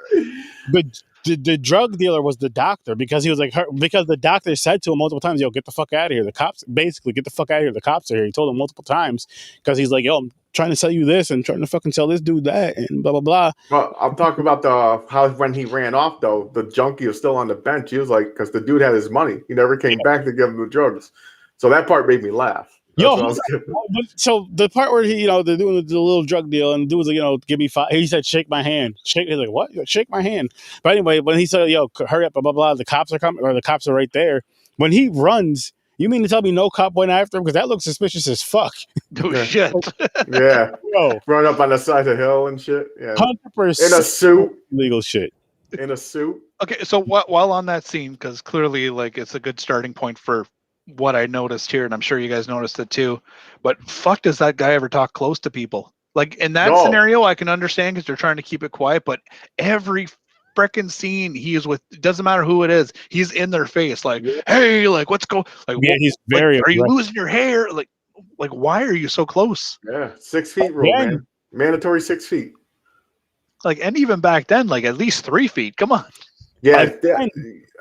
the drug dealer was the doctor, because he was like, because the doctor said to him multiple times, "Yo, get the fuck out of here. The cops, basically, get the fuck out of here. The cops are here." He told him multiple times because he's like, "Yo, I'm trying to sell you this and trying to fucking sell this dude that and blah, blah, blah." Well, I'm talking about how when he ran off though, the junkie was still on the bench. He was like, because the dude had his money. He never came back to give him the drugs. So that part made me laugh. So the part where they're doing the little drug deal and the dude was like, "Give me 5." He said, "Shake my hand." He's like, "What? Shake my hand." But anyway, when he said, "Yo, hurry up, blah, blah, blah," the cops are coming, or the cops are right there. When he runs, you mean to tell me no cop went after him? Because that looks suspicious as fuck. Oh shit. Yeah. Yo, run up on the side of the hill and shit. Yeah. 100% in a suit. Legal shit. In a suit. Okay, so while on that scene, because clearly like it's a good starting point for what I noticed here, and I'm sure you guys noticed it too, but fuck, does that guy ever talk close to people? Like in that scenario, I can understand because they're trying to keep it quiet, but every freaking scene he is with, it doesn't matter who it is, he's in their face, like, "Hey, like what's going?" Like, yeah, he's very. Like, are you losing your hair? Like, why are you so close? Yeah, 6 feet rule, man. Mandatory 6 feet. Like, and even back then, like at least 3 feet. Come on. Yeah,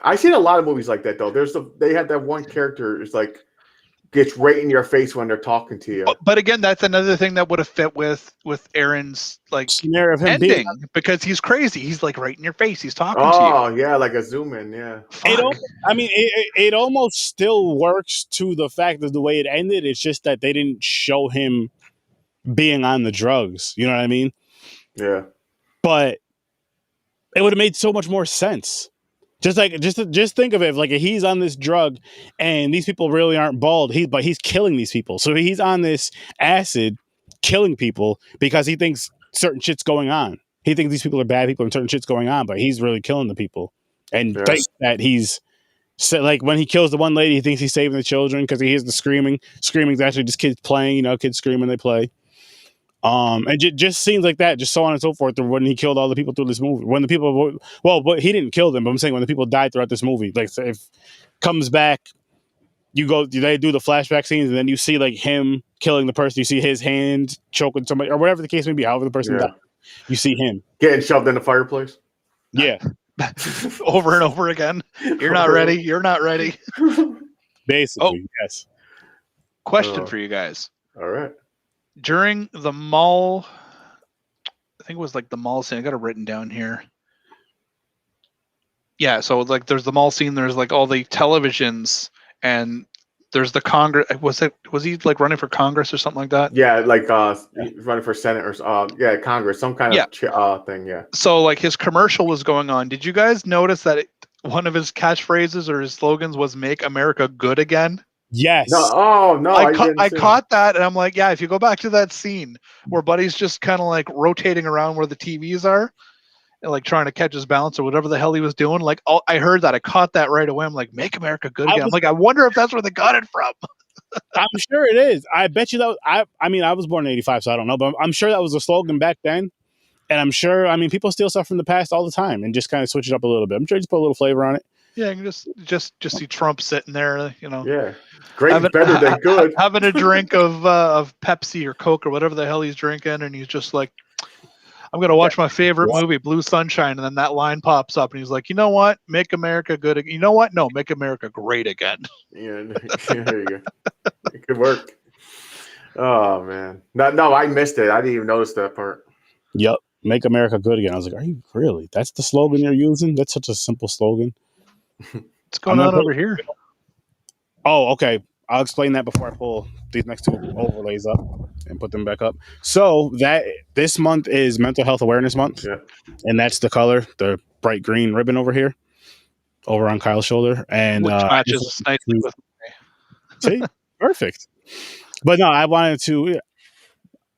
I've seen a lot of movies like that though. They had that one character is like gets right in your face when they're talking to you. But again, that's another thing that would have fit with Aaron's like scenario of him ending, because he's crazy. He's like right in your face. He's talking to you. Oh yeah, like a zoom in. Yeah. It almost still works to the fact of the way it ended. It's just that they didn't show him being on the drugs. You know what I mean? Yeah. But it would have made so much more sense. Just think of it like he's on this drug and these people really aren't bald. But he's killing these people. So he's on this acid killing people because he thinks certain shit's going on. He thinks these people are bad people and certain shit's going on, but he's really killing the people. And thinks that he's like when he kills the one lady, he thinks he's saving the children because he hears the screaming. Screaming's actually just kids playing, kids screaming, they play. And just scenes like that, just so on and so forth. When he killed all the people through this movie, when the people, but he didn't kill them. But I'm saying when the people died throughout this movie, like if comes back, they do the flashback scenes, and then you see like him killing the person. You see his hand choking somebody, or whatever the case may be. However the person died, you see him getting shoved in the fireplace. Yeah, over and over again. You're not ready. You're not ready. Basically, yes. Question for you guys. All right. During the mall, I think it was like the mall scene. I got it written down here. Yeah, so like there's the mall scene. There's like all the televisions, and there's the Congress. Was he like running for Congress or something like that? Yeah, like running for Senate or Congress, some kind of thing. Yeah. So like his commercial was going on. Did you guys notice that one of his catchphrases or his slogans was "Make America Good Again"? Yes. No. I caught that, and I'm like, yeah. If you go back to that scene where Buddy's just kind of like rotating around where the TVs are, and like trying to catch his balance or whatever the hell he was doing, like I heard that. I caught that right away. I'm like, "Make America Good Again." I'm like, I wonder if that's where they got it from. I'm sure it is. I bet you that. I mean, I was born in '85, so I don't know, but I'm sure that was a slogan back then. And I'm sure, I mean, people steal stuff from the past all the time and just kind of switch it up a little bit. I'm sure just put a little flavor on it. Yeah, you can just see Trump sitting there, Yeah, great is better than good. having a drink of Pepsi or Coke or whatever the hell he's drinking, and he's just like, I'm gonna watch my favorite movie, Blue Sunshine, and then that line pops up, and he's like, you know what? Make America good again. You know what? No, make America great again. Yeah, there you go. It could work. Oh man, no, I missed it. I didn't even notice that part. Yep, make America good again. I was like, are you really? That's the slogan you're using? That's such a simple slogan. What's going on over here? Oh, okay. I'll explain that before I pull these next two overlays up and put them back up. So that this month is Mental Health Awareness Month. Yeah. And that's the color, the bright green ribbon over here, over on Kyle's shoulder. And which matches nicely with me. See? Perfect. But no, I wanted to,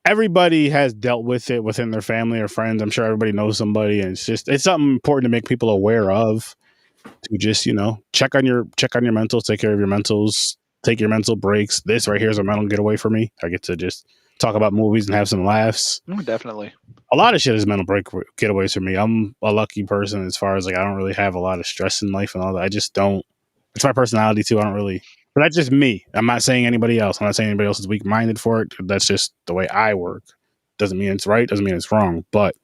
everybody has dealt with it within their family or friends. I'm sure everybody knows somebody, and it's something important to make people aware of. To just, check on your mentals, take care of your mentals, take your mental breaks. This right here is a mental getaway for me. I get to just talk about movies and have some laughs. Definitely. A lot of shit is mental getaways for me. I'm a lucky person as far as like I don't really have a lot of stress in life and all that. I just don't. It's my personality too. I don't really. But that's just me. I'm not saying anybody else. I'm not saying anybody else is weak-minded for it. That's just the way I work. Doesn't mean it's right. Doesn't mean it's wrong. But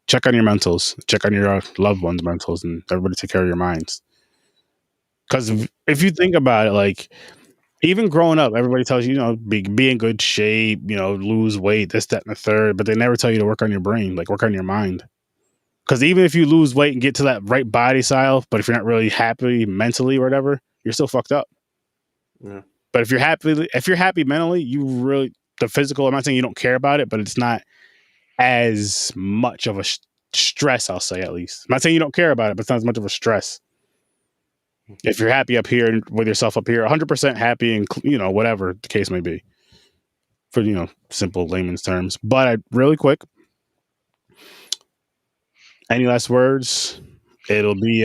check on your mentals. Check on your loved ones' mentals, and everybody take care of your minds. Because if you think about it, like even growing up, everybody tells you, be in good shape, lose weight, this, that, and the third. But they never tell you to work on your brain, like work on your mind. Because even if you lose weight and get to that right body style, but if you're not really happy mentally or whatever, you're still fucked up. Yeah. But if you're happy mentally, you really the physical. I'm not saying you don't care about it, but it's not as much of a stress, I'll say, at least. I'm not saying you don't care about it, but it's not as much of a stress. If you're happy up here and with yourself up here, 100% happy and, whatever the case may be for, simple layman's terms. But really quick, any last words? It'll be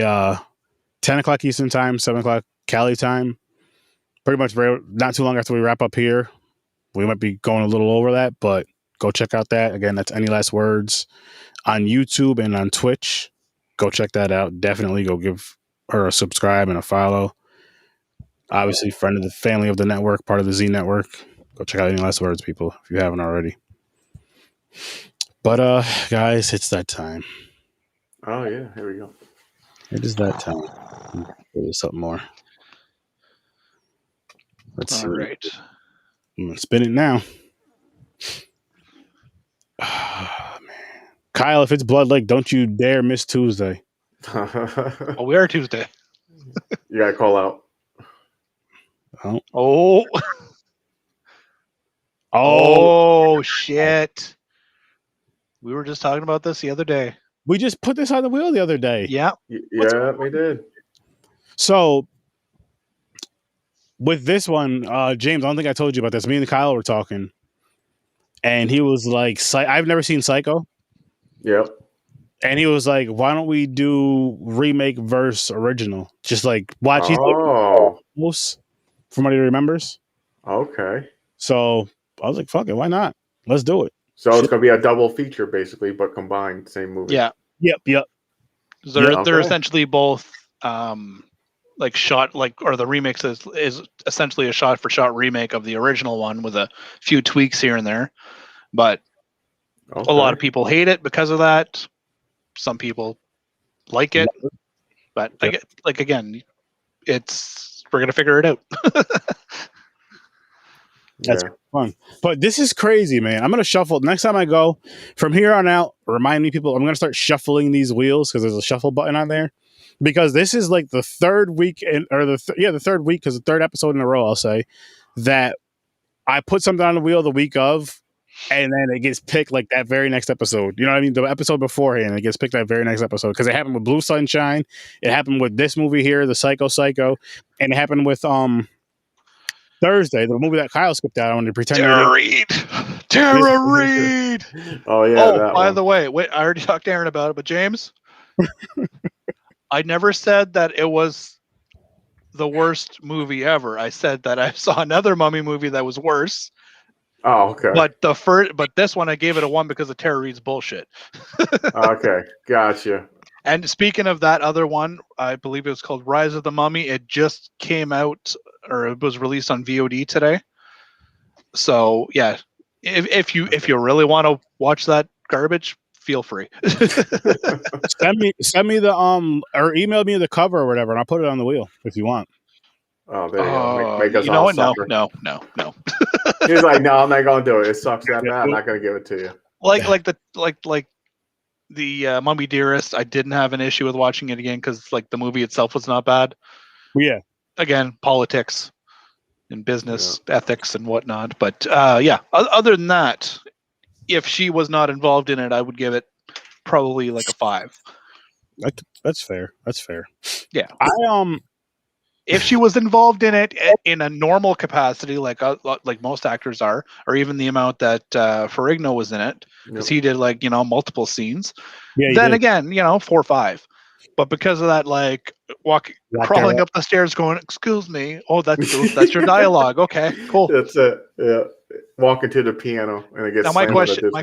10 o'clock Eastern time, 7 o'clock Cali time. Pretty much not too long after we wrap up here. We might be going a little over that, but go check out that. Again, that's Any Last Words on YouTube and on Twitch. Go check that out. Definitely go give her a subscribe and a follow. Obviously, friend of the family of the network, part of the Z Network. Go check out Any Last Words, people, if you haven't already. But, guys, it's that time. Oh, yeah. Here we go. It is that time. There's something more. Let's see. All right. I'm going to spin it now. Oh, man. Kyle, if it's Blood Lake, don't you dare miss Tuesday. Oh, we are Tuesday. You gotta call out. Oh. Oh, shit. We were just talking about this the other day. We just put this on the wheel the other day. Yeah. Yeah, we did. So, with this one, James, I don't think I told you about this. Me and Kyle were talking, and he was like, I've never seen Psycho. Yep. And he was like, why don't we do remake versus original? Just like watch most from what he remembers. Okay. So I was like, fuck it, why not? Let's do it. So it's gonna be a double feature basically, but combined, same movie. Yeah. Yep. They're essentially both like shot or the remix is essentially a shot for shot remake of the original one with a few tweaks here and there. But a lot of people hate it because of that. Some people like it, but again, we're gonna figure it out. That's fun. But this is crazy, man. I'm gonna shuffle next time I go. From here on out, remind me, people, I'm gonna start shuffling these wheels because there's a shuffle button on there. Because this is like the third week the third week, because the third episode in a row, I'll say, that I put something on the wheel the week of, and then it gets picked like that very next episode. You know what I mean? The episode beforehand, it gets picked that very next episode. Because it happened with Blue Sunshine, it happened with this movie here, the Psycho, and it happened with Thursday, the movie that Kyle skipped out on to pretend. Tara Reid. Oh yeah. Oh, by the way, wait, I already talked to Aaron about it, but James, I never said that it was the worst movie ever. I said that I saw another Mummy movie that was worse, Oh, okay. But this one I gave it a 1 because of Tara Reid's bullshit. Okay, gotcha. And speaking of that other one, I believe it was called Rise of the Mummy. It just came out, or it was released on VOD today. So yeah, if you really want to watch that garbage, feel free. send me the or email me the cover or whatever, and I'll put it on the wheel if you want. Oh, there you go. Make us you know all what? suffer. No. He's like, no, I'm not gonna do it. It sucks that bad. I'm not gonna give it to you. Like the Mummy Dearest, I didn't have an issue with watching it again because like the movie itself was not bad. Yeah. Again, politics and business ethics and whatnot. But yeah, other than that, if she was not involved in it, I would give it probably like a 5. That's fair. That's fair. Yeah. If she was involved in it in a normal capacity, like most actors are, or even the amount that Ferrigno was in it, because he did like multiple scenes. Yeah, then again, 4 or 5. But because of that, like crawling up the stairs, going, "Excuse me, oh, that's your dialogue." Okay, cool. That's it. Yeah, walking to the piano and it gets. Now my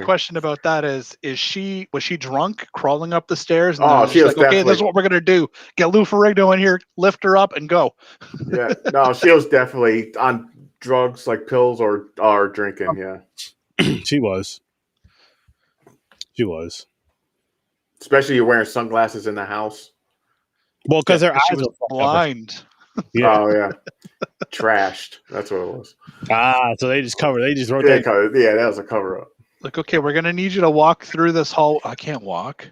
question about that was she drunk crawling up the stairs? And she was like, okay, this is what we're gonna do. Get Lou Ferrigno in here, lift her up, and go. Yeah, no, she was definitely on drugs, like pills or drinking. Yeah, she was. Especially you're wearing sunglasses in the house. Well, because her eyes was blind. Yeah. Oh yeah, trashed. That's what it was. So they just covered. They just wrote that. Yeah, that was a cover up. Like, okay, we're gonna need you to walk through this hall. I can't walk.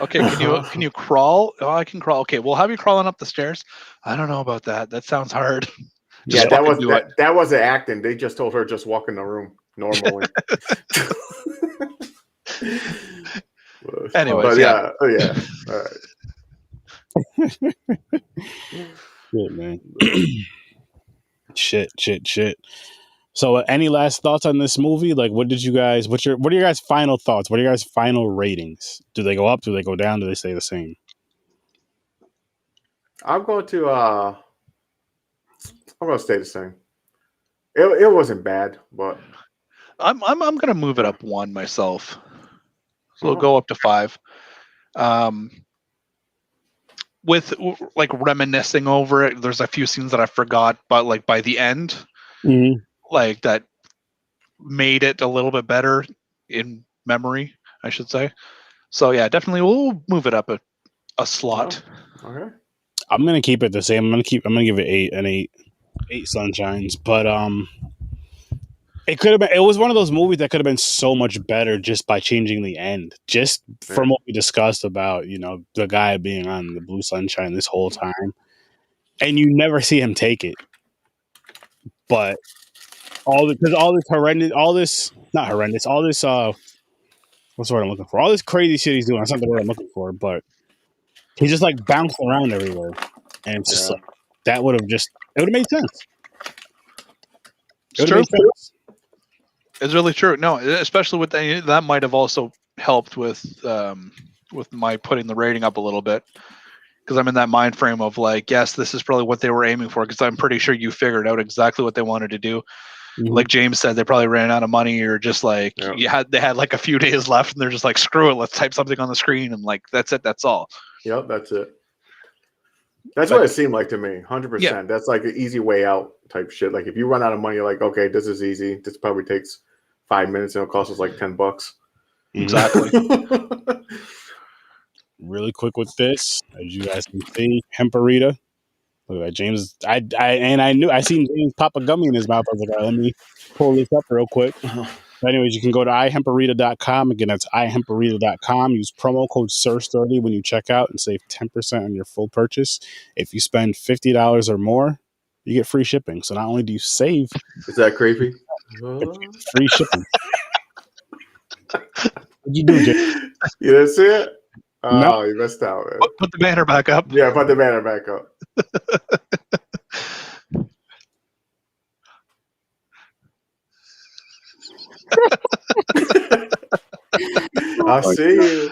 Okay, can you crawl? Oh, I can crawl. Okay, we'll have you crawling up the stairs. I don't know about that. That sounds hard. Yeah, that wasn't acting. They just told her just walk in the room normally. Anyways, yeah. All right. Shit, man. Shit. So, any last thoughts on this movie? Like, what are your guys' final thoughts? What are your guys' final ratings? Do they go up? Do they go down? Do they stay the same? I'm going to stay the same. It wasn't bad, but I'm gonna move it up 1 myself. So we'll go up to 5. With like reminiscing over it, there's a few scenes that I forgot, but like by the end, like that made it a little bit better in memory, I should say. So yeah, definitely we'll move it up a slot. Oh, okay. I'm gonna keep it the same. I'm gonna give it 8 sunshines, but it was one of those movies that could have been so much better just by changing the end. Just from what we discussed about, the guy being on the blue sunshine this whole time. And you never see him take it. But all this what's the word I'm looking for? All this crazy shit he's doing, that's not the word I'm looking for, but he's just like bouncing around everywhere. And it's just like, it would have made sense. It's true. It's really true. No, especially with that might have also helped with my putting the rating up a little bit, because I'm in that mind frame of like, yes, this is probably what they were aiming for, because I'm pretty sure you figured out exactly what they wanted to do. Mm-hmm. Like James said, they probably ran out of money, or just like they had like a few days left, and they're just like, screw it, let's type something on the screen, and like that's it, that's all. Yep, that's it. That's what it seemed like to me. 100%. Yeah. That's like an easy way out type shit. Like if you run out of money, you're like, okay, this is easy. This probably takes 5 minutes and it'll cost us like $10. Exactly. Really quick with this, as you guys can see, HEMPARITA. Look at that, James. I seen James pop a gummy in his mouth. I was like, all right, let me pull this up real quick. But anyways, you can go to ihemparita.com. Again, that's ihemparita.com. Use promo code SIR30 when you check out and save 10% on your full purchase. If you spend $50 or more, you get free shipping. So not only do you save... Is that creepy? Free shipping. What'd you do, Jay? You didn't see it? Oh, no. You missed out, man. Put the banner back up. Yeah, put the banner back up. I see you.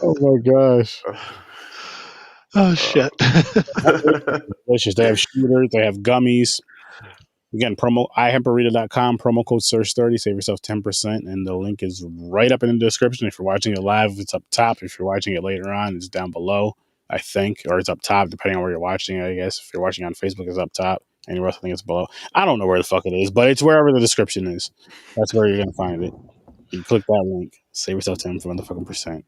Oh my gosh. Oh shit. Delicious. They have shooters, they have gummies. Again, promo ihemparita.com, promo code SURGE30, save yourself 10%, and the link is right up in the description. If you're watching it live, it's up top. If you're watching it later on, it's down below, I think, or it's up top, depending on where you're watching it, I guess. If you're watching on Facebook, it's up top. Anywhere else, I think it's below. I don't know where the fuck it is, but it's wherever the description is. That's where you're going to find it. You click that link, save yourself 10 motherfucking percent.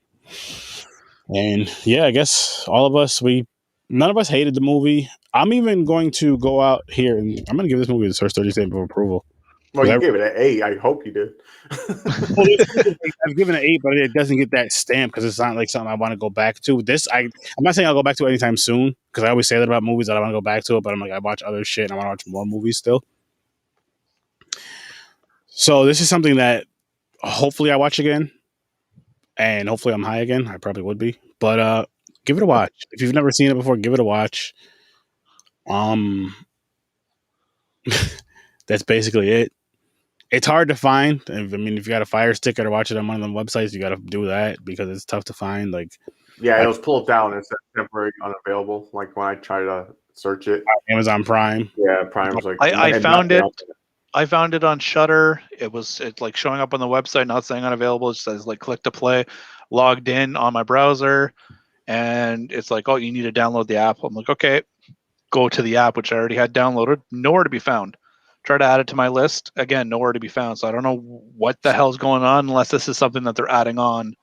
And yeah, I guess all of us, none of us hated the movie. I'm even going to go out here and I'm going to give this movie the Search 30 stamp of approval. Well, you gave it an 8. I hope you did. Well, I've given it an 8, but it doesn't get that stamp because it's not like something I want to go back to. I'm not saying I'll go back to it anytime soon because I always say that about movies that I want to go back to it, but I'm like, I watch other shit and I want to watch more movies still. So this is something that hopefully I watch again, and hopefully I'm high again. I probably would be, but give it a watch. If you've never seen it before, give it a watch. That's basically it. It's hard to find. I mean, if you got a Fire Stick or watch it on one of them websites, you got to do that because it's tough to find. Like, yeah, it was pulled down and said temporary unavailable. Like when I try to search it, Amazon Prime. Yeah, Prime was like. I found it. I found it on Shudder. It's like showing up on the website, not saying unavailable. It says like click to play. Logged in on my browser, and it's like, oh, you need to download the app. I'm like, okay, go to the app, which I already had downloaded. Nowhere to be found. Try to add it to my list. Again, nowhere to be found. So I don't know what the hell's going on unless this is something that they're adding on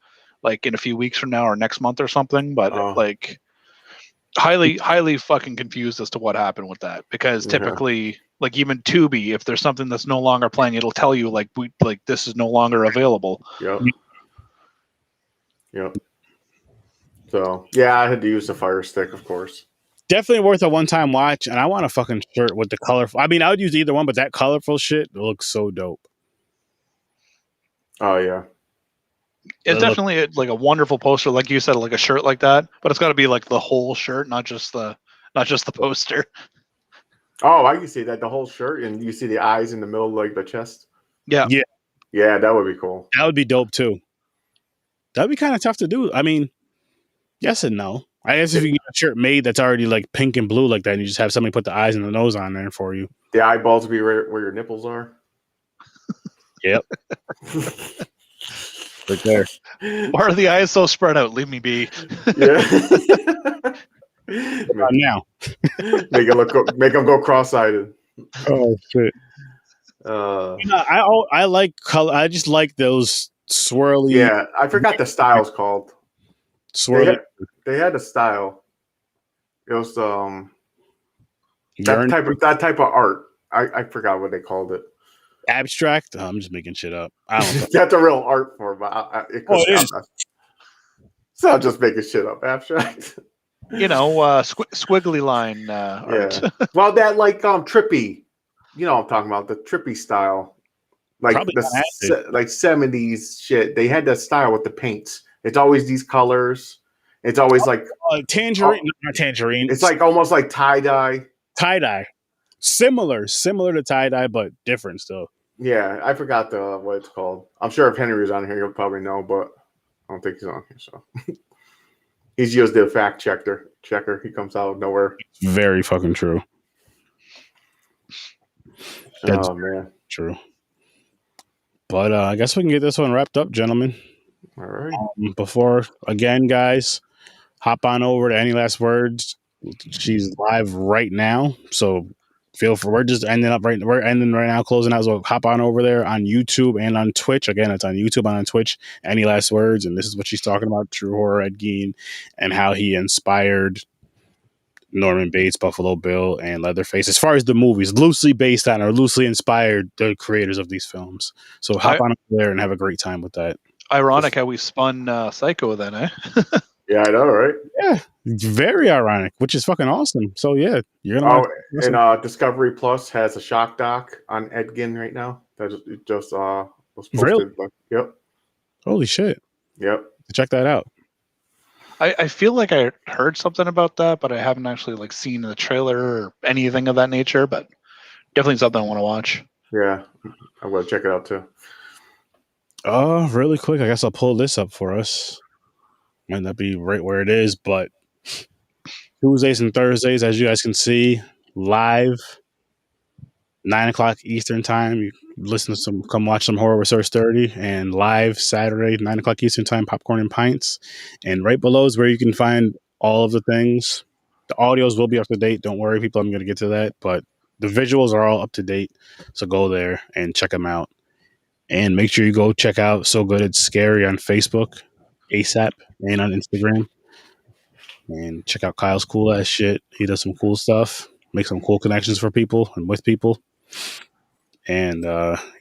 like in a few weeks from now or next month or something. But like highly fucking confused as to what happened with that. Because typically, like even Tubi, if there's something that's no longer playing, it'll tell you like this is no longer available. Yep. So yeah, I had to use the Fire Stick, of course. Definitely worth a one-time watch, and I want a fucking shirt with the colorful. I mean, I would use either one, but that colorful shit looks so dope. Oh yeah, it's definitely like a wonderful poster, like you said, like a shirt like that. But it's got to be like the whole shirt, not just the poster. Oh, I can see that, the whole shirt, and you see the eyes in the middle, like the chest. Yeah, that would be cool. That would be dope too. That'd be kind of tough to do. I mean, yes and no. I guess if you get a shirt made that's already like pink and blue like that, and you just have somebody put the eyes and the nose on there for you. The eyeballs be where your nipples are. Yep. Right there. Why are the eyes so spread out? Leave me be. Yeah. Now. Make them go cross-eyed. Oh shit. I like color. I just like those swirly. Yeah, I forgot the style's called. Swirly. They had a style. It was that type of art. I forgot what they called it. Abstract. Oh, I'm just making shit up. I don't know. That's a real art form, but it is. So I'm just making shit up. Abstract. You know, squiggly line art. Yeah. Well, that like trippy. You know what I'm talking about, the trippy style. Like like 70s shit. They had that style with the paints. It's always these colors. It's always like tangerine, not tangerine. It's like almost like tie-dye. Tie-dye. Similar to tie-dye, but different still. Yeah, I forgot what it's called. I'm sure if Henry was on here, he'll probably know, but I don't think he's on here. So he's just the fact checker. He comes out of nowhere. Very fucking true. That's man, true. But I guess we can get this one wrapped up, gentlemen. All right. Before again, guys, hop on over to Any Last Words. She's live right now, so feel free. We're just ending up we're ending right now, closing out. So hop on over there on YouTube and on Twitch. Again, it's on YouTube and on Twitch. Any Last Words, and this is what she's talking about: true horror, Ed Gein, and how he inspired Norman Bates, Buffalo Bill, and Leatherface. As far as the movies, loosely based on or loosely inspired the creators of these films. So hop on over there and have a great time with that. Ironic how we spun Psycho then, eh? Yeah, I know, right? Yeah, very ironic, which is fucking awesome. So yeah, you're gonna. And Discovery Plus has a shock doc on Ed Gein right now. That just was posted. Really? Yep. Holy shit. Yep. Check that out. I feel like I heard something about that, but I haven't actually like seen the trailer or anything of that nature. But definitely something I want to watch. Yeah, I'm gonna check it out too. Really quick, I guess I'll pull this up for us. Might not be right where it is, but Tuesdays and Thursdays, as you guys can see, live 9 o'clock Eastern time. You listen to come watch some Horror with Sir Sturdy, and live Saturday 9 o'clock Eastern time, Popcorn and Pints. And right below is where you can find all of the things. The audios will be up to date. Don't worry, people. I'm going to get to that, but the visuals are all up to date. So go there and check them out. And make sure you go check out So Good It's Scary on Facebook, ASAP, and on Instagram. And check out Kyle's cool ass shit. He does some cool stuff, make some cool connections for people and with people. And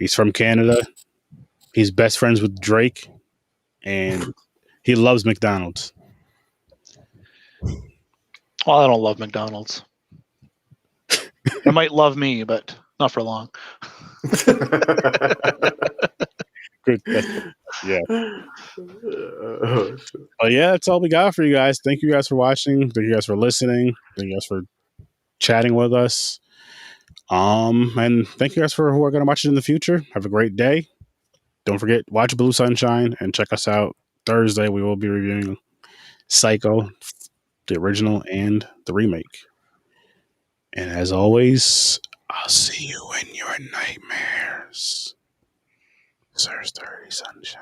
he's from Canada. He's best friends with Drake, and he loves McDonald's. Well, I don't love McDonald's. I might love me, but not for long. Good. Yeah. But yeah, that's all we got for you guys. Thank you guys for watching. Thank you guys for listening. Thank you guys for chatting with us. And thank you guys for who are going to watch it in the future. Have a great day. Don't forget, watch Blue Sunshine and check us out Thursday. We will be reviewing Psycho, the original and the remake. And as always, I'll see you in your nightmares. Sir Sturdy Sunshine.